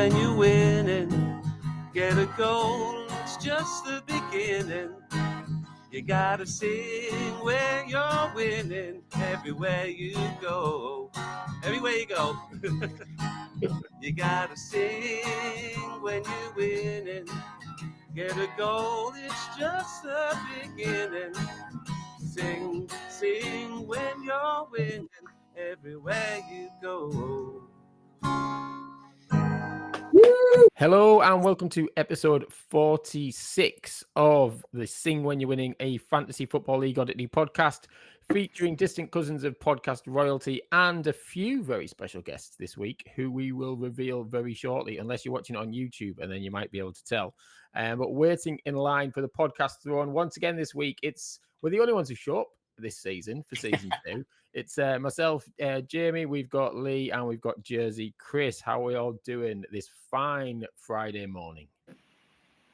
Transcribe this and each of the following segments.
when you're winning. Get a goal, it's just the beginning. You gotta sing when you're winning. Everywhere you go. Everywhere you go. You gotta sing when you're winning. Get a goal, it's just the beginning. Sing, sing when you're winning. Everywhere you go. Hello and welcome to episode 46 of the Sing When You're Winning, a Fantasy Football League Oddity podcast featuring distant cousins of podcast royalty and a few very special guests this week who we will reveal very shortly, unless you're watching it on YouTube and then you might be able to tell. But waiting in line for the podcast throne once again this week, we're the only ones who show up this season for season 2. It's myself, Jamie, we've got Lee, and we've got Jersey. Chris, how are we all doing this fine Friday morning?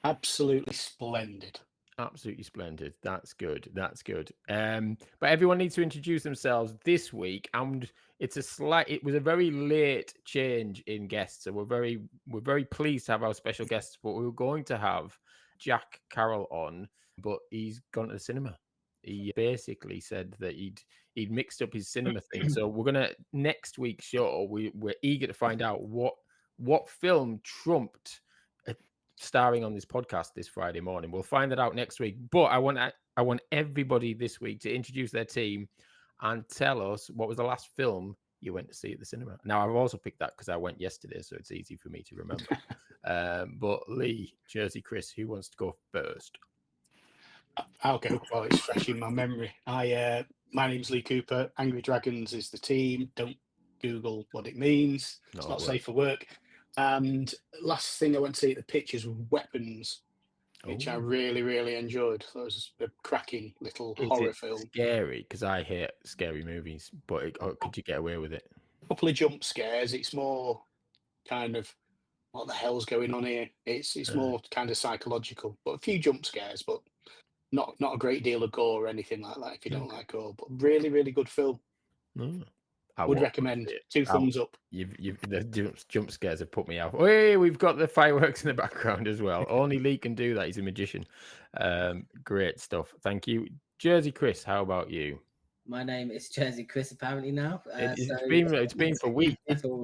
Absolutely splendid. Absolutely splendid. That's good. That's good. But everyone needs to introduce themselves this week, and it was a very late change in guests, so we're very pleased to have our special guests. But we were going to have Jack Carroll on, but he's gone to the cinema. He basically said that he'd mixed up his cinema thing. So we're gonna next week's show. We're eager to find out what film trumped starring on this podcast this Friday morning. We'll find that out next week. But I want everybody this week to introduce their team and tell us what was the last film you went to see at the cinema. Now I've also picked that because I went yesterday, so it's easy for me to remember. But Lee, Jersey, Chris, who wants to go first? I'll go while it's fresh in my memory. My name's Lee Cooper. Angry Dragons is the team. Don't Google what it means. It's not safe for work. And last thing I went to see at the pictures was Weapons, which I really, really enjoyed. So it was a cracking little horror film. Scary, because I hate scary movies, but could you get away with it? A couple of jump scares. It's more kind of what the hell's going on here. It's more kind of psychological, but a few jump scares, but not a great deal of gore or anything like that if you don't like gore. But really, really good film. I would recommend. 2 thumbs up. The jump scares have put me out. Hey, we've got the fireworks in the background as well. Only Lee can do that. He's a magician. Great stuff. Thank you. Jersey Chris, how about you? My name is Jersey Chris, apparently now. It's been for weeks.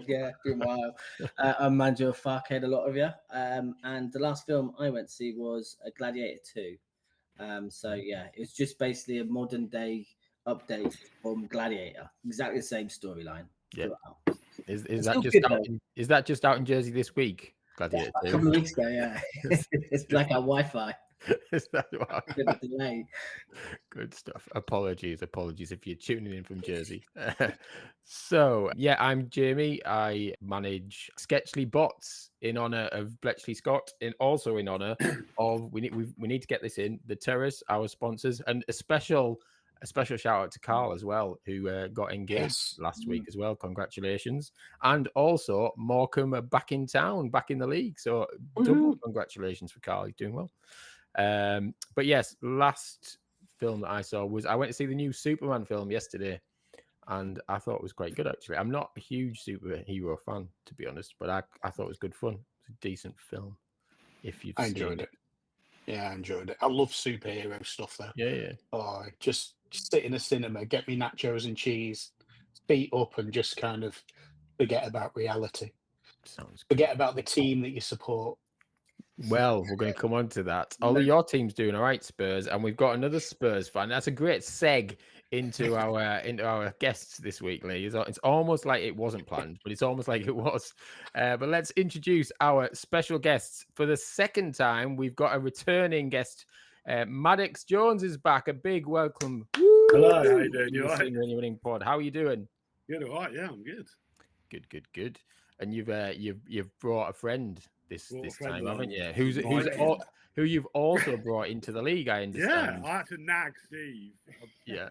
Yeah, been a while. I'm manager of Farkhead, a lot of you. And the last film I went to see was Gladiator 2. So yeah, it was just basically a modern day update from Gladiator. Exactly the same storyline. Yeah. Is that just out in Jersey this week? Gladiator 2? A couple of weeks ago, yeah. It's blackout Wi-Fi. Is that why? Delay. Good stuff. Apologies if you're tuning in from Jersey. So yeah, I'm Jamie. I manage Sketchly Bots in honor of Bletchley Scott, and also in honor of we need to get this in the Terrace, our sponsors, and a special shout out to Carl as well, who got engaged last week as well. Congratulations. And also Morecambe are back in town, back in the league. So double congratulations for Carl. He's doing well. But yes, last film that I saw was I went to see the new Superman film yesterday, and I thought it was quite good actually. I'm not a huge superhero fan, to be honest, but I thought it was good fun. It's a decent film. I enjoyed it. Yeah, I enjoyed it. I love superhero stuff though. Yeah. Oh, just sit in a cinema, get me nachos and cheese, feet up, and just kind of forget about reality. Sounds good. Forget about the team that you support. Well, we're going to come on to that. Although your team's doing all right, Spurs, and we've got another Spurs fan. That's a great seg into our guests this week, Lee. It's almost like it wasn't planned, but it's almost like it was. But let's introduce our special guests. For the second time, we've got a returning guest. Maddox Jones is back. A big welcome. Woo! Hello, how you doing? You all right? Sing When You're Winning pod. How are you doing? Good, all right. Yeah, I'm good. Good. And you've brought a friend this time, haven't you? Who you've also brought into the league, I understand. Yeah, I had to nag Steve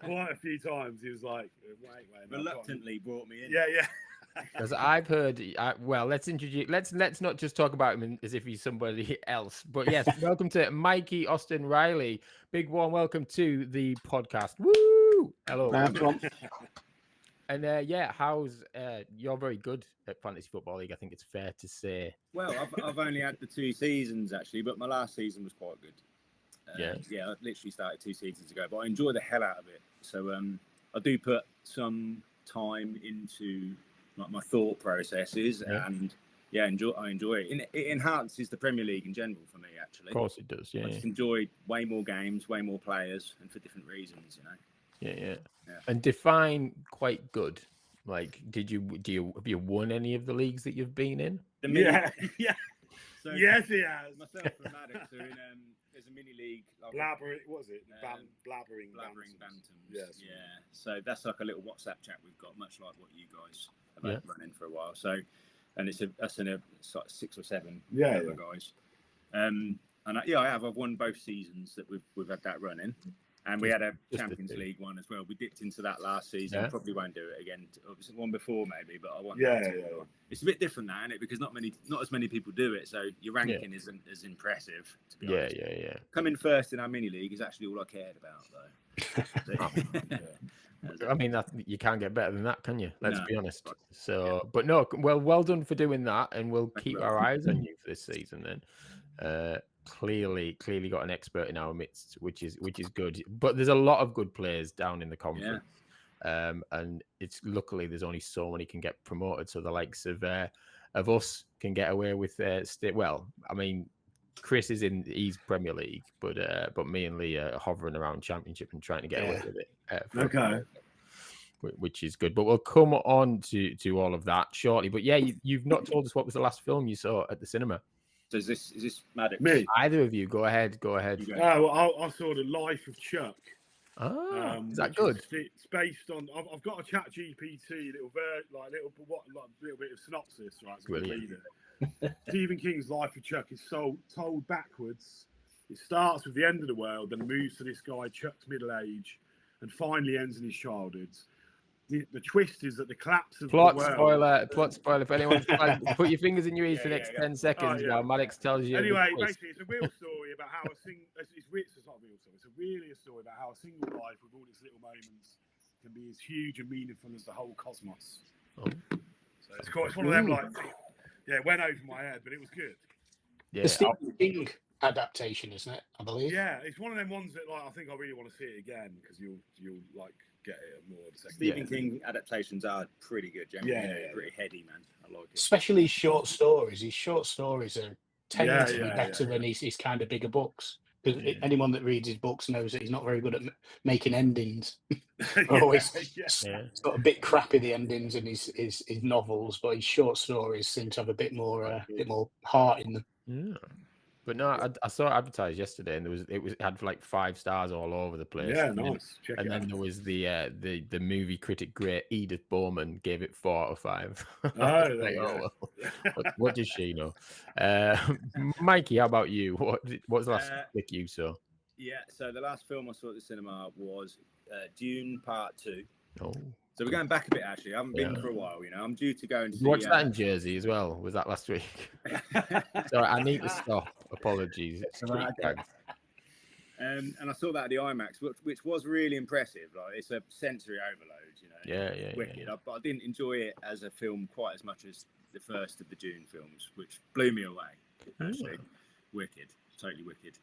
quite a few times. He was like, wait. Reluctantly brought me in. Yeah. Because I've heard, let's not just talk about him as if he's somebody else. But yes, welcome to Mikey Austin-Riley. Big warm welcome to the podcast. Woo! Hello. And how's you're very good at fantasy football league. I think it's fair to say. Well, I've only had the 2 seasons actually, but my last season was quite good. I literally started 2 seasons ago, but I enjoy the hell out of it. So I do put some time into like my thought processes, and I enjoy it. It enhances the Premier League in general for me, actually. Of course it does. Yeah, I just enjoy way more games, way more players, and for different reasons, you know. Yeah. And define quite good. Like, have you won any of the leagues that you've been in? Yeah. So yes, he has. Myself and Maddox are in. There's a mini league. Like, Blabbering, what was it? Blabbering Bantams. Yes. Yeah. So that's like a little WhatsApp chat we've got, much like what you guys have been running for a while. So, and it's like 6 or 7 guys. I've won both seasons that we've had that running. And we had a Champions League one as well. We dipped into that last season. Yeah. Probably won't do it again. It was one before maybe, but I want. Yeah. It's a bit different now, isn't it? Because not as many people do it. So your ranking isn't as impressive. To be honest. Yeah. Coming first in our mini league is actually all I cared about, though. I mean, you can't get better than that, can you? Let's be honest. So, but no, well done for doing that, and we'll keep our eyes on you for this season. Then, clearly got an expert in our midst, which is good. But there's a lot of good players down in the conference, and it's luckily there's only so many can get promoted. So the likes of us can get away with well, I mean, Chris he's Premier League, but me and Lee are hovering around Championship and trying to get away with it. Which is good. But we'll come on to all of that shortly. But yeah, you've not told us what was the last film you saw at the cinema. So is this Maddox? Me? Either of you, go ahead. I saw The Life of Chuck. Is that good? It's based on. I've got a ChatGPT little bit of synopsis, right? So Brilliant. Read it. Stephen King's Life of Chuck is told backwards. It starts with the end of the world, then moves to this guy Chuck's middle age, and finally ends in his childhood. The twist is that the collapse of plot the world... spoiler. If anyone's put your fingers in your ears for the next 10 seconds while Maddox tells you. Anyway, basically, it's a real story about how it's not a real story. It's really a story about how a single life with all its little moments can be as huge and meaningful as the whole cosmos. So it's one of them, it went over my head, but it was good. Yeah, the Stephen King adaptation, isn't it? I believe. Yeah, it's one of them ones that I think I really want to see it again because you'll get it more. Stephen King adaptations are pretty good, generally. Pretty heady, man. I like it. Especially short stories. His short stories are tending to be better than his kind of bigger books. Because anyone that reads his books knows that he's not very good at making endings. Always sort of a bit crappy, the endings in his novels, but his short stories seem to have a bit more heart in them. Yeah. But no, I saw it advertised yesterday, and it had like 5 stars all over the place. Yeah, nice. And then there was the movie critic great Edith Bowman gave it 4 out of 5. What does she know? Mikey, how about you? What's the last flick you saw? Yeah, so the last film I saw at the cinema was Dune Part 2. Oh. So we're going back a bit, actually. I haven't been for a while, I'm due to go and see... Watch that in Jersey as well. Was that last week? Sorry, I need to stop. Apologies. And I saw that at the IMAX, which was really impressive. Like, it's a sensory overload, Yeah. Wicked. But I didn't enjoy it as a film quite as much as the first of the Dune films, which blew me away. Actually, wicked, totally wicked.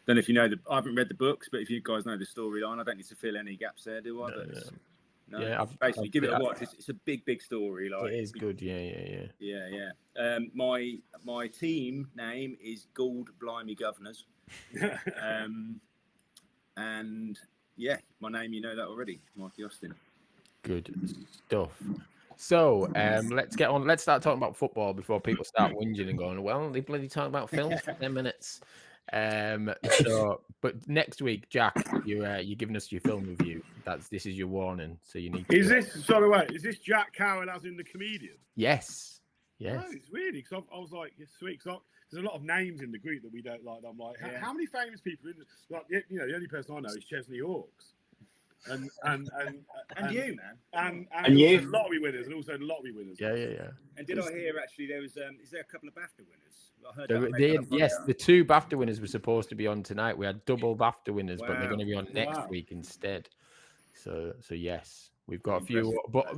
Don't know if you know I haven't read the books, but if you guys know the storyline, I don't need to fill any gaps there, do I? Basically, give it a watch. It's a big story. Like, it is good. Yeah. My team name is Gould Blimey Governors, and my name, you know that already, Mikey Austin. Good stuff. So let's get on. Let's start talking about football before people start whinging and going, well, they bloody talking about films for 10 minutes. But next week, Jack, you're giving us your film review. This is your warning, so you need. Is this Jack Carroll as in the comedian? Yes. No, it's really because I was like, it's sweet. Cause there's a lot of names in the group that we don't like. I'm like, how many famous people in this? Like, the only person I know is Chesney Hawkes. And you, man, and you, lottery winners, and also lottery winners. Yeah. And did I hear actually there was is there a couple of BAFTA winners? I heard the 2 BAFTA winners were supposed to be on tonight. We had double BAFTA winners, but they're going to be on next week instead. So yes, We've got a few, but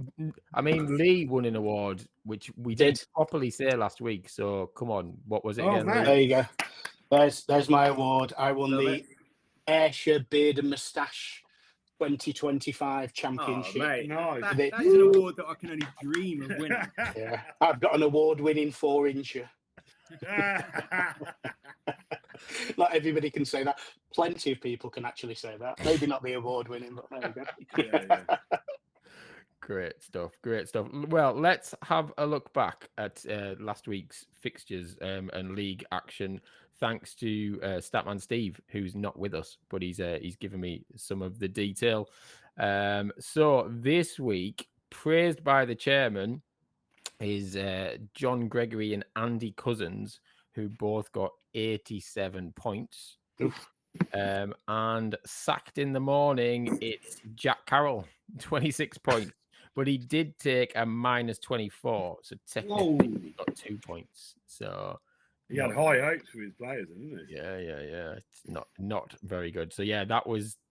I mean, Lee won an award, which we didn't properly say last week. So come on, what was it again? man. There you go. There's my award. I won the Ayrshire Beard and Moustache 2025 championship. Oh, mate, Nice. that is an award that I can only dream of winning. Yeah, I've got an award-winning 4-incher. Not everybody can say that. Plenty of people can actually say that. Maybe not the award-winning, but there you go. Yeah. Great stuff. Great stuff. Well, let's have a look back at last week's fixtures and league action. Thanks to Statman Steve, who's not with us, but he's given me some of the detail. So this week, praised by the chairman, is John Gregory and Andy Cousins, who both got 87 points. And sacked in the morning, it's Jack Carroll, 26 points. But he did take a -24, so technically he got 2 points. So he had high hopes for his players, didn't he? Yeah. It's not very good. So yeah,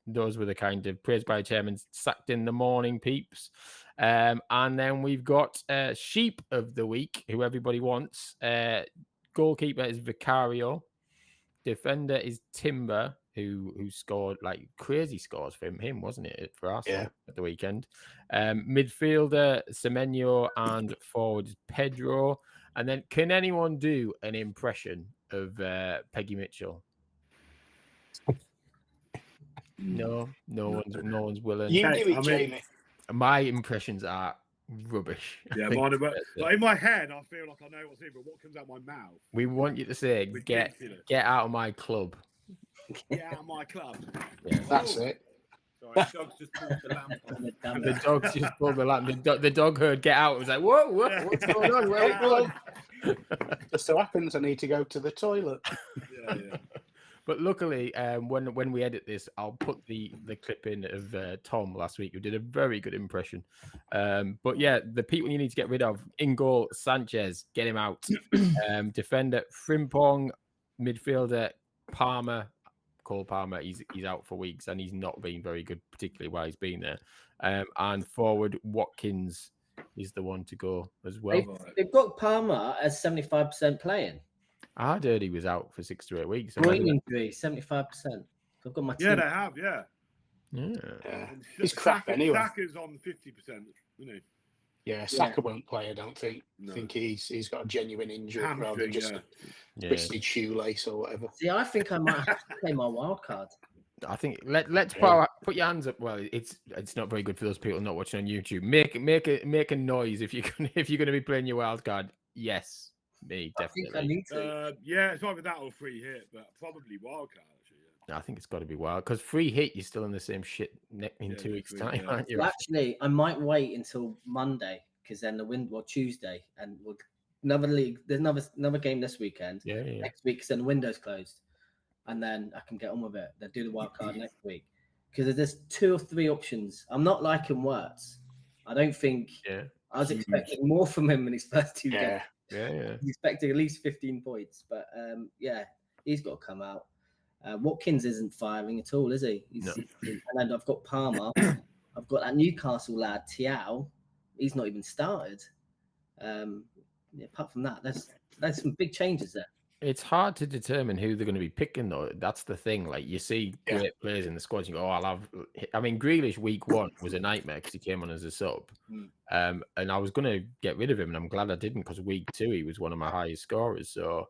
those were the kind of praised by chairman, sacked in the morning peeps. And then we've got sheep of the week, who everybody wants. Goalkeeper is Vicario. Defender is Timber, who scored like crazy scores for him, wasn't it, for Arsenal at the weekend? Midfielder Semenyo, and forward is Pedro. And then, can anyone do an impression of Peggy Mitchell? No one's willing. You do it, Jamie. My impressions are rubbish. Yeah, mine are, like in my head, I feel like I know what's in, but what comes out my mouth? We want you to say, get out of my club. Get out of my club. Yeah. That's it. Sorry, the dog's just pulled the lamp. The dog's just pulled the lamp. The dog heard get out. It was like, whoa, what's going on? Where are we going? Just so happens I need to go to the toilet. Yeah. But luckily, when we edit this, I'll put the clip in of Tom last week, who did a very good impression. But yeah, the people you need to get rid of: in goal, Sanchez, get him out. Defender Frimpong, midfielder Palmer, Cole Palmer, he's out for weeks and he's not been very good, particularly while he's been there. And forward Watkins is the one to go as well. They've got Palmer as 75% playing. I heard he was out for 6 to 8 weeks. Groin injury, 75%. I've got my team. Yeah, they have, Yeah. He's crap anyway. Saka's on 50%, isn't he? Yeah, Saka won't play, I don't think. No. I think he's got a genuine injury rather than just a twisted shoelace or whatever. See, I think I might have to play my wild card. I think let's put your hands up. Well, it's not very good for those people not watching on YouTube. Make a noise if you're gonna be playing your wild card. Yes, me definitely. I think I need to. Yeah, it's either that or free hit, but probably wild card actually. Yeah. I think it's got to be wild because free hit, you're still in the same shit in 2 weeks' time, aren't you? Well, actually, I might wait until Monday because then Tuesday, and another league. There's another game this weekend. Yeah. Next week, because then the window's closed, and then I can get on with it. They'll do the wild card next week because there's 2 or 3 options. I'm not liking Wirtz. I don't think. Yeah. I was expecting more from him in his first 2 games. Yeah. I was expecting at least 15 points, but he's got to come out. Watkins isn't firing at all, is he? No. And then I've got Palmer. I've got that Newcastle lad, Tiao. He's not even started. Apart from that, there's some big changes there. It's hard to determine who they're going to be picking, though. That's the thing. Like, you see great players in the squad, you go, Grealish week 1 was a nightmare because he came on as a sub. And I was going to get rid of him, and I'm glad I didn't because week 2 he was one of my highest scorers. So,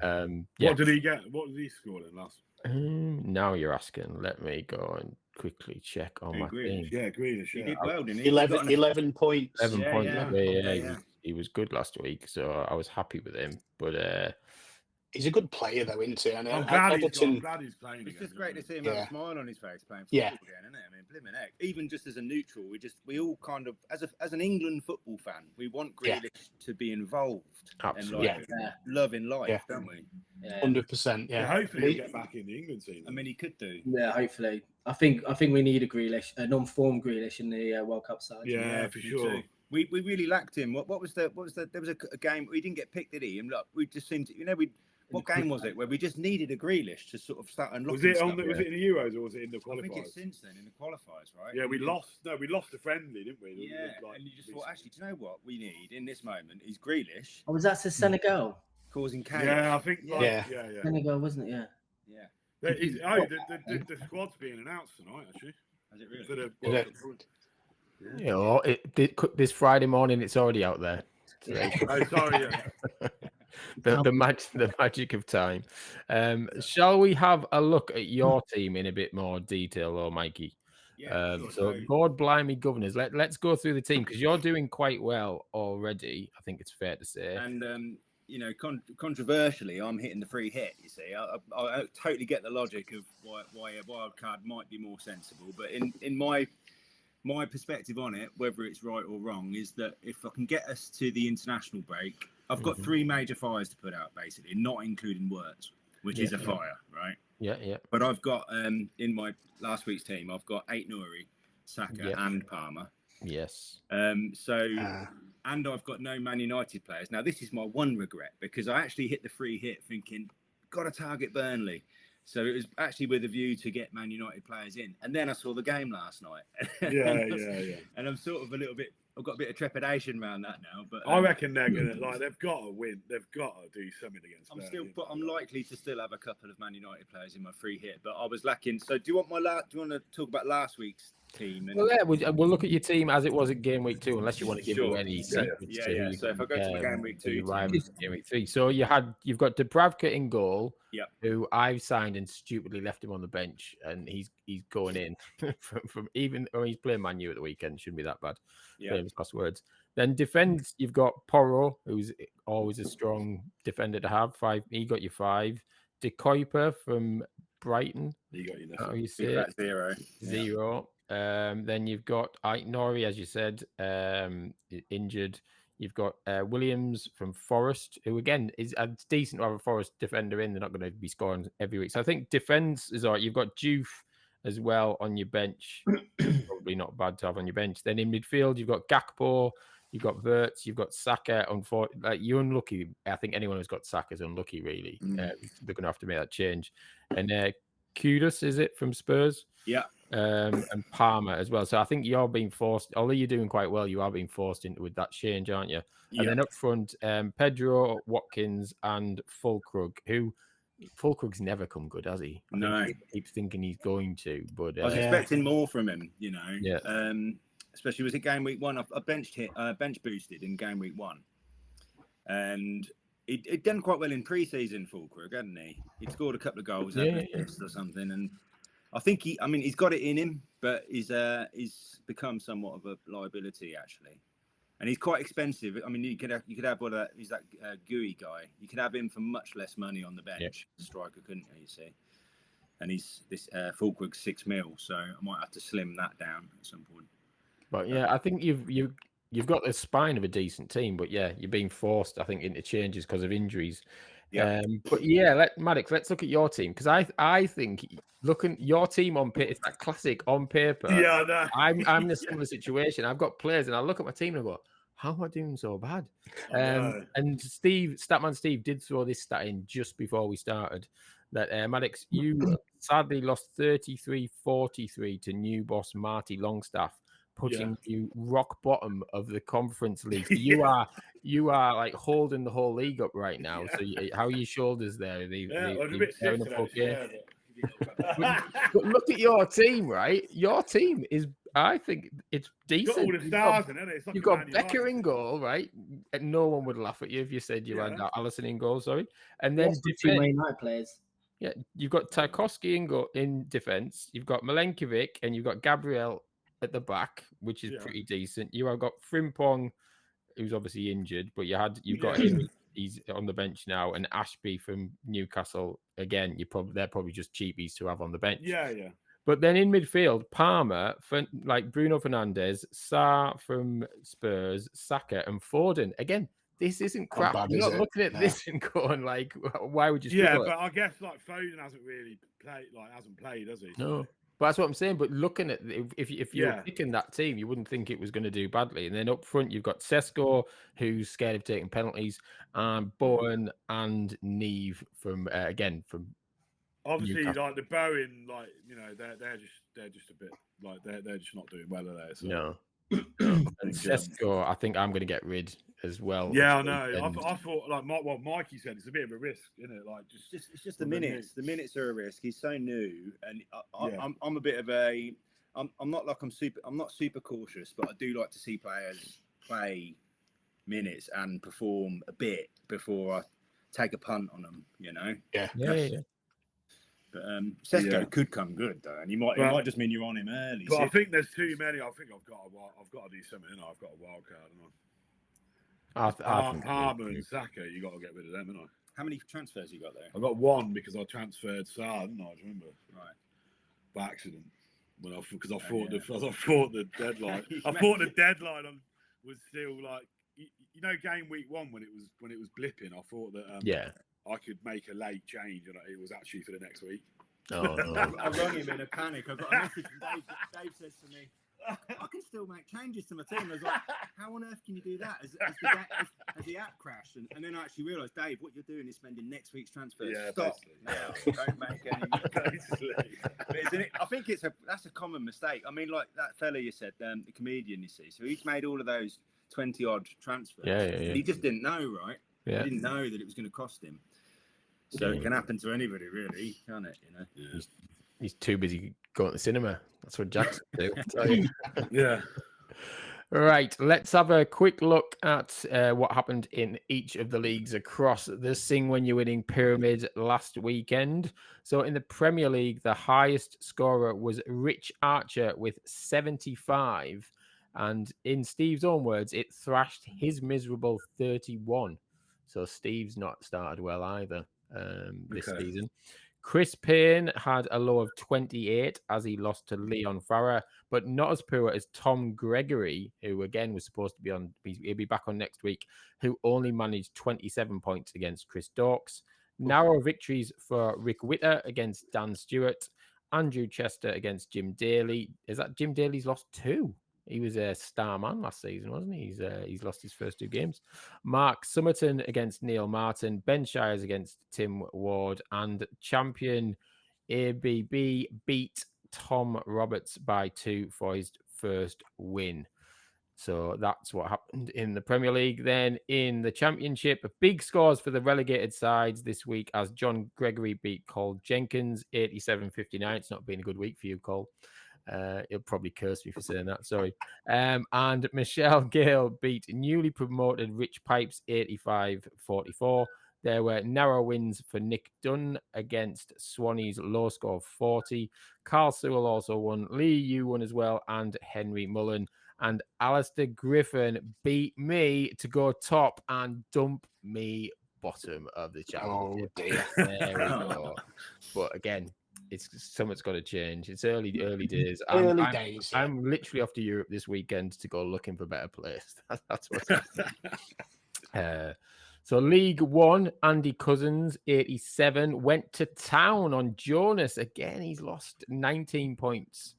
What did he get? What did he score in last? Now you're asking. Let me go and quickly check on my thing. Yeah, Grealish. He did well, didn't he? 11 points. 11 points. Yeah. He was good last week, so I was happy with him. But he's a good player, though, isn't he? And I'm glad he's playing. It's just great to see him have a smile on his face playing football again, isn't it? I mean, blimmin' heck. Even just as a neutral, we all kind of, as an England football fan, we want Grealish to be involved. Absolutely. And love in life, don't we? 100%. Yeah. Hopefully he'll get back in the England team. I mean, he could do. Yeah, hopefully. I think we need a Grealish, a non-form Grealish in the World Cup side. Yeah, for sure. We really lacked him. What was there was a game he didn't get picked, did he? And look, we just seemed to, What game was it where we just needed a Grealish to sort of start unlocking Was it stuff? on? Was it in the Euros or was it in the qualifiers? I think it's since then in the qualifiers, right? Yeah, we lost. No, we lost the friendly, didn't we? Yeah, Like, and you just thought, actually, do you know what we need in this moment is Grealish Oh, was that to Senegal? causing chaos. Yeah, I think. Yeah. Senegal, wasn't it? Yeah. The squad's being announced tonight, actually. Has it really? For the World Cup. You know, this Friday morning, it's already out there. Oh, sorry. Yeah. the magic of time. Shall we have a look at your team in a bit more detail, or Mikey? Yeah. So, God blimey, governors, let's go through the team because you're doing quite well already. I think it's fair to say. And you know, controversially, I'm hitting the free hit. You see, I totally get the logic of why a wild card might be more sensible, but in my perspective on it, whether it's right or wrong, is that if I can get us to the international break, I've got 3 major fires to put out, basically, not including Words, which is a fire, right? Yeah. But I've got in my last week's team, I've got Aït-Nouri, Saka, and Palmer. Yes. And I've got no Man United players. Now, this is my one regret because I actually hit the free hit thinking, got to target Burnley. So it was actually with a view to get Man United players in. And then I saw the game last night. Yeah. And I'm sort of I've got a bit of trepidation around that now. But I reckon they're going to, they've got to win. They've got to do something against Burnley. I'm likely to still have a couple of Man United players in my free hit, but I was lacking. So do you want to talk about last week's team? Well, yeah, we'll look at your team as it was at game week 2, unless you want to give away any secrets. Yeah. So if I go to the game week 2, game week 3. So you've got Dubravka in goal, who I've signed and stupidly left him on the bench, and he's going in from even. Or he's playing Man U at the weekend. Shouldn't be that bad. Famous last words. Then defense, you've got Porro, who's always a strong defender to have. 5. He got you 5. De Kuyper from Brighton. You got your How you say it? 0. Then you've got Aït-Nouri, as you said, injured. You've got Williams from Forest, who again is decent to have a Forest defender in. They're not going to be scoring every week. So I think defense is all right. You've got Juve as well on your bench. Probably not bad to have on your bench. Then in midfield, you've got Gakpo, you've got Wirtz, you've got Saka. You're unlucky. I think anyone who's got Saka is unlucky, really. They're going to have to make that change. And Kudus, is it, from Spurs? Yeah. And Palmer as well. So I think you're being forced, although you're doing quite well, you are being forced into with that change, aren't you? Yeah. And then up front, Pedro, Watkins, and Fulkrug, who Fulkrug's never come good, has he? No. He keeps thinking he's going to, but I was expecting more from him, you know. Yeah. Especially was it game week 1? I bench boosted in game week 1, and he'd done quite well in pre-season. Fulkrug, hadn't he? He'd scored a couple of goals, or something, and I think he's got it in him, but he's become somewhat of a liability actually, and he's quite expensive. I mean, you could have one of that. He's that gooey guy. You could have him for much less money on the bench. The striker, couldn't you see? And he's this Fulkrug's 6 mil, so I might have to slim that down at some point. But yeah, I think you've got the spine of a decent team, but yeah, you're being forced, I think, into changes because of injuries. Yeah. But yeah, Maddox, let's look at your team, because I think looking your team on paper, it's that classic on paper. Yeah, no. I'm in a similar situation. I've got players, and I look at my team and I go, how am I doing so bad? And Statman Steve did throw this stat in just before we started. That Maddox, you sadly lost 33-43 to new boss Marty Longstaff, putting you rock bottom of the conference league. So you are like holding the whole league up right now. So how are your shoulders there? I was a bit sick today, But look at your team, right? Your team is, I think, it's decent. Got all the stars in it. It's like You've got Becker in goal, right? And no one would laugh at you if you said you had Allison in goal. Sorry, and then two Man United players. Yeah, you've got Tarkowski in defense. You've got Milenkovic, and you've got Gabriel at the back, which is pretty decent. You have got Frimpong, who's obviously injured, but you've got him. He's on the bench now, and Ashby from Newcastle. Again, they're probably just cheapies to have on the bench. Yeah. But then in midfield, Palmer, like Bruno Fernandes, Sarr from Spurs, Saka, and Foden. Again, this isn't crap. You're not looking at this and going like, why would you? Yeah, but I guess like Foden hasn't really played. Like hasn't played, has he? No. But that's what I'm saying. But looking at if you're picking that team, you wouldn't think it was going to do badly. And then up front, you've got Sesko, who's scared of taking penalties, and Bowen and Neve from from obviously Newcastle. like the Bowen, like they're just a bit like they're just not doing well, are they? So. No. And Sesko, I think I'm going to get rid as well. Yeah, I know. I thought like what Mikey said, it's a bit of a risk, isn't it? Like it's just the minutes. The minutes are a risk. He's so new, and I'm a bit of a. I'm not super cautious, but I do like to see players play minutes and perform a bit before I take a punt on them. Yeah. But Sesko could come good though, and it might just mean you're on him early. But I think there's too many. I think I've got to do something. I've got a wild card. Harbour and Saka, you got to get rid of them, haven't I? How many transfers you got there? I got one because I transferred Saar, didn't I? Remember? Right. By accident. Because I thought the deadline. I thought the deadline was still like game week 1 when it was blipping. I thought that I could make a late change, and it was actually for the next week. Oh, no. I rang him in a panic. I got a message from Dave. Dave says to me, I can still make changes to my team. I was like, how on earth can you do that? Has the app crashed? And then I actually realised, Dave, what you're doing is spending next week's transfers. Yeah, stop. No, don't make any. I think that's a common mistake. I mean, like that fella you said, the comedian you see. So he's made all of those 20-odd transfers. Yeah. He just didn't know, right? Yeah. He didn't know that it was going to cost him. So it can happen to anybody, really, can't it? Yeah. He's too busy going to the cinema. That's what Jackson do. Tell you. Yeah. Right. Let's have a quick look at what happened in each of the leagues across the Sing When You're Winning pyramid last weekend. So in the Premier League, the highest scorer was Rich Archer with 75. And in Steve's own words, it thrashed his miserable 31. So Steve's not started well either this season. Chris Payne had a low of 28 as he lost to Leon Farrer, but not as poor as Tom Gregory, who again was supposed to be on. He'll be back on next week, who only managed 27 points against Chris Dawkes. Narrow victories for Rick Witter against Dan Stewart, Andrew Chester against Jim Daly. Is that Jim Daly's lost 2? He was a star man last season, wasn't he? He's lost his first 2 games. Mark Summerton against Neil Martin, Ben Shires against Tim Ward, and champion ABB beat Tom Roberts by 2 for his first win. So that's what happened in the Premier League. Then in the Championship, big scores for the relegated sides this week as John Gregory beat Cole Jenkins, 87-59. It's not been a good week for you, Cole. He'll probably curse me for saying that. Sorry. And Michelle Gale beat newly promoted Rich Pipes 85-44. There were narrow wins for Nick Dunn against Swanee's low score of 40. Carl Sewell also won. Lee Yu won as well, and Henry Mullen. And Alistair Griffin beat me to go top and dump me bottom of the championship. Oh dear. There we go. But again, something's got to change. It's early days. Days. I'm literally off to Europe this weekend to go looking for a better place. That's what's happening. So League One, Andy Cousins, 87, went to town on Jonas. Again, he's lost 19 points.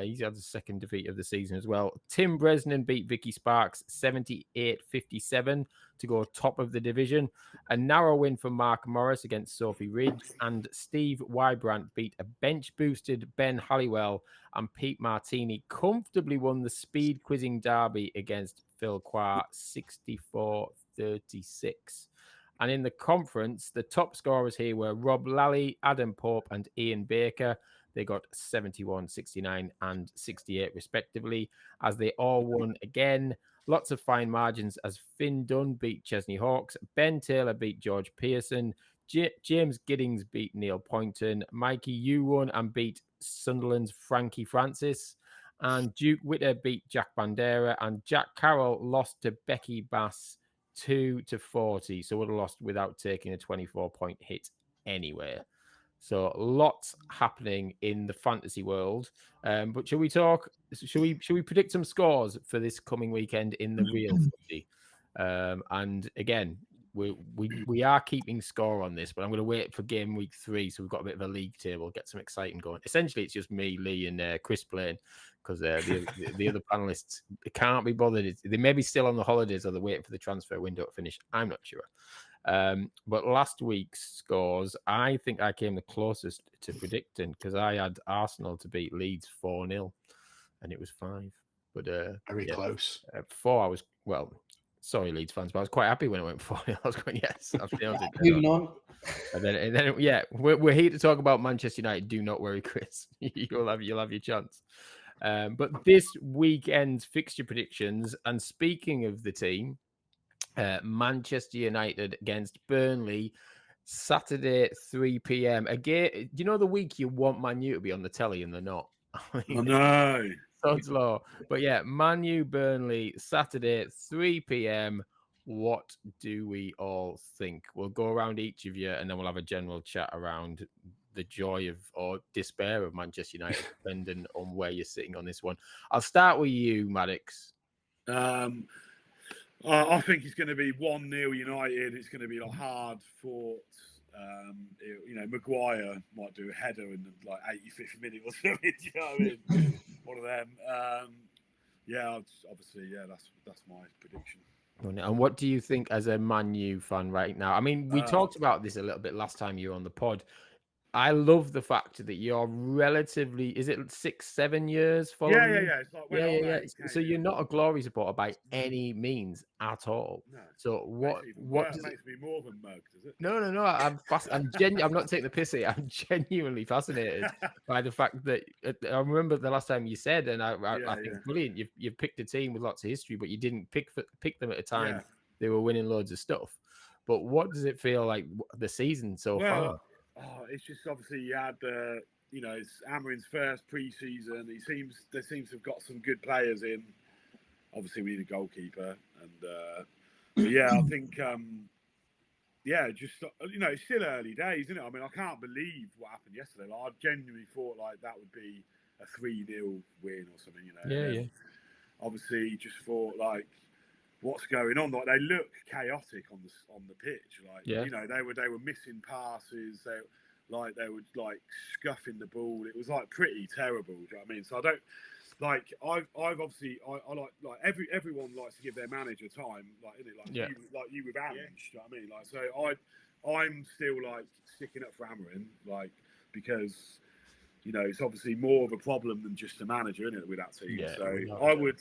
He's had the second defeat of the season as well. Tim Bresnan beat Vicky Sparks 78-57 to go top of the division. A narrow win for Mark Morris against Sophie Ridge. And Steve Wybrandt beat a bench-boosted Ben Halliwell. And Pete Martini comfortably won the speed quizzing derby against Phil Qua 64-36. And in the conference, the top scorers here were Rob Lally, Adam Pope, and Ian Baker. They got 71, 69, and 68, respectively, as they all won again. Lots of fine margins as Finn Dunn beat Chesney Hawkes, Ben Taylor beat George Pearson, James Giddings beat Neil Poynton, Mikey Yu won and beat Sunderland's Frankie Francis, and Duke Witter beat Jack Bandera, and Jack Carroll lost to Becky Bass 2-40, so would have lost without taking a 24-point hit anywhere. So lots happening in the fantasy world. But shall we predict some scores for this coming weekend in the real footy? And again, we are keeping score on this, but I'm going to wait for game week 3, so we've got a bit of a league table, get some exciting going. Essentially, it's just me, Lee, and Chris playing because the other panelists can't be bothered. They may be still on the holidays or they're waiting for the transfer window to finish. I'm not sure. But last week's scores, I think I came the closest to predicting because I had Arsenal to beat Leeds 4-0, and it was 5. But very close. 4, I was sorry, Leeds fans, but I was quite happy when it went 4-0. I was going, yes, I've nailed it. Moving on. And then yeah, we're here to talk about Manchester United. Do not worry, Chris. You'll have your chance. But this weekend's fixture predictions, and speaking of the team, Manchester United against Burnley, Saturday 3 p.m. Again, do you know the week you want Man U to be on the telly and they're not? I know. Sod's law. But yeah, Man U Burnley, Saturday 3 p.m. What do we all think? We'll go around each of you and then we'll have a general chat around the joy of or despair of Manchester United, depending on where you're sitting on this one. I'll start with you, Maddox. I think it's going to be 1-0 United. It's going to be hard fought. Maguire might do a header in the 85th minute or something. Do you know what I mean? One of them. That's my prediction. And what do you think as a Man U fan right now? I mean, we talked about this a little bit last time you were on the pod. I love the fact that you're relatively, is it 6-7 years following? Yeah. It's like So you're not a glory supporter by any means at all. No. So what makes me more than mugged, does it? No. I'm not taking the piss here. I'm genuinely fascinated by the fact that I remember the last time you said, and I think it's brilliant. You've picked a team with lots of history, but you didn't pick them at a time they were winning loads of stuff. But what does it feel like the season so far? It's just obviously you had it's Amorim's first pre-season. There seems to have got some good players in. Obviously, we need a goalkeeper, and I think it's still early days, isn't it? I mean, I can't believe what happened yesterday. I genuinely thought that would be a 3-0 win or something. Obviously, just thought what's going on? They look chaotic on the pitch. They were missing passes. They were scuffing the ball. It was pretty terrible. Do you know what I mean? So I don't I've obviously I like everyone likes to give their manager time. You with Aaron. Do you know what I mean? So I'm still sticking up for Amorim because it's obviously more of a problem than just a manager, isn't it, with that team? I want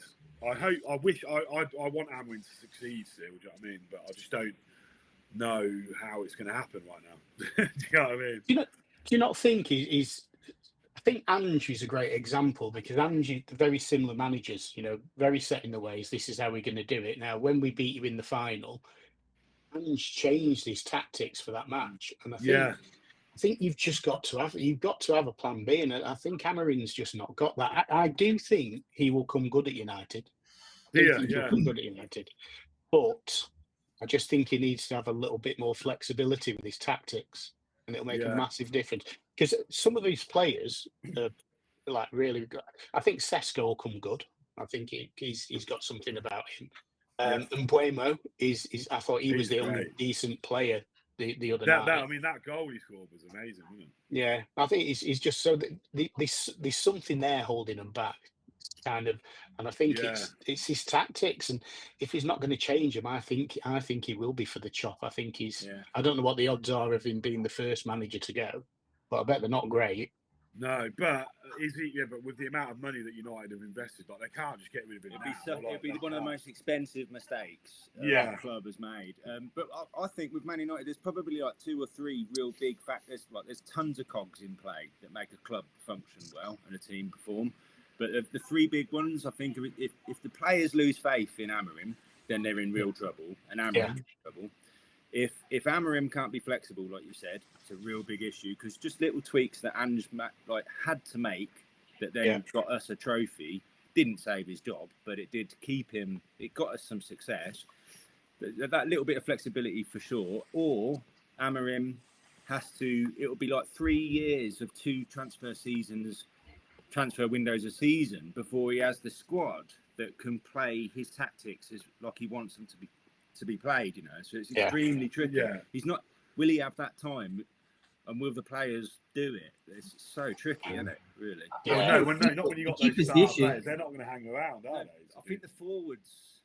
Amorim to succeed still, do you know what I mean? But I just don't know how it's going to happen right now. Do you know what I mean? Do you not think I think Ange is a great example because Ange, very similar managers, very set in the ways. This is how we're going to do it. Now, when we beat you in the final, Ange changed his tactics for that match, and I think you've just got to have a plan B, and I think Amorim's just not got that. I do think he will come good at United. He'll come good at United, but I just think he needs to have a little bit more flexibility with his tactics, and it'll make a massive difference. Because some of these players are really good. I think Sesko will come good. I think he's got something about him. And Mbuemo is I thought he was the only decent player the other night. That goal he scored was amazing, wasn't it? Yeah, I think he's just so there's something there holding him back, kind of, and I think it's his tactics, and if he's not going to change him, I think he will be for the chop. I think I don't know what the odds are of him being the first manager to go, but I bet they're not great. No, but is he? Yeah, but with the amount of money that United have invested, they can't just get rid of it. It'd be one of the most expensive mistakes the club has made. But I think with Man United, there's probably 2 or 3 real big factors. There's tons of cogs in play that make a club function well and a team perform. But the 3 big ones, I think, if the players lose faith in Amorim, then they're in real trouble, and Amorim's in trouble. If Amorim can't be flexible, like you said, it's a real big issue because just little tweaks that Ange had to make that then got us a trophy didn't save his job, but it did keep him. It got us some success. That little bit of flexibility for sure. Or Amorim it'll be 3 years of 2 transfer windows a season before he has the squad that can play his tactics as he wants them to be played, so it's Yeah. extremely tricky. Yeah. He's not, will he have that time, and will the players do it? It's so tricky, isn't it, really? Yeah. Well, no, not when you got those Keeper's the star issue. players. They're not going to hang around, are they? I think the forwards,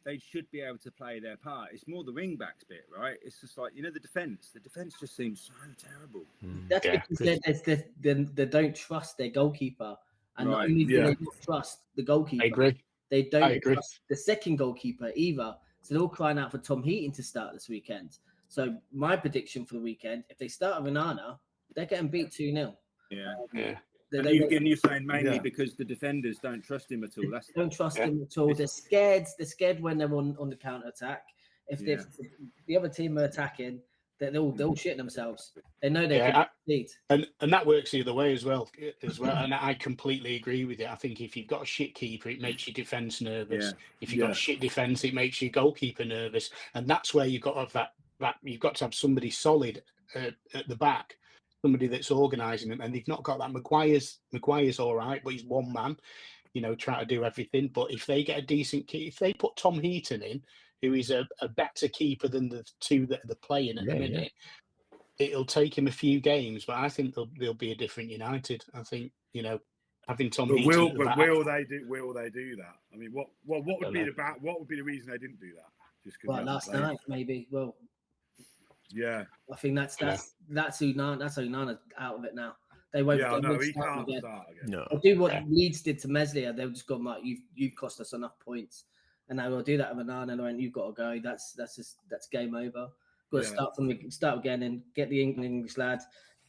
they should be able to play their part. It's more the wing backs bit, right? It's just like, the defence. The defence just seems so terrible. That's because they don't trust their goalkeeper. And not only do they not trust the goalkeeper, I agree. they I don't agree. trust the second goalkeeper either. So they're all crying out for Tom Heaton to start this weekend. So my prediction for the weekend, if they start with Onana, they're getting beat 2-0. Yeah. And you're saying mainly because the defenders don't trust him at all. They don't trust him at all. They're scared. They're scared when they're on the counter attack. If the other team are attacking, they're all shitting themselves. They know they can beat. And that works the other way as well. And I completely agree with you. I think if you've got a shit keeper, it makes your defence nervous. Yeah. If you've got a shit defence, it makes your goalkeeper nervous. And that's where you've got to have that you've got to have somebody solid at the back, somebody that's organising them. And they've not got that. Maguire's all right, but he's one man, trying to do everything. But if they get a decent keeper, if they put Tom Heaton in, who is a better keeper than the two that are playing at the minute, it'll take him a few games, but I think they'll be a different United. I think, having Tom Heaton. Will they do that? I mean, what would be the reason they didn't do that? Just because last night, maybe. Well, yeah. I think that's Onana out of it now. They won't. Yeah, no, he start can't again. start again. No. They'll do what Leeds did to Meslier. They've just gone like, you've cost us enough points, and now we'll do that with Onana, and you've got to go. That's game over. Got to start again and get the English lad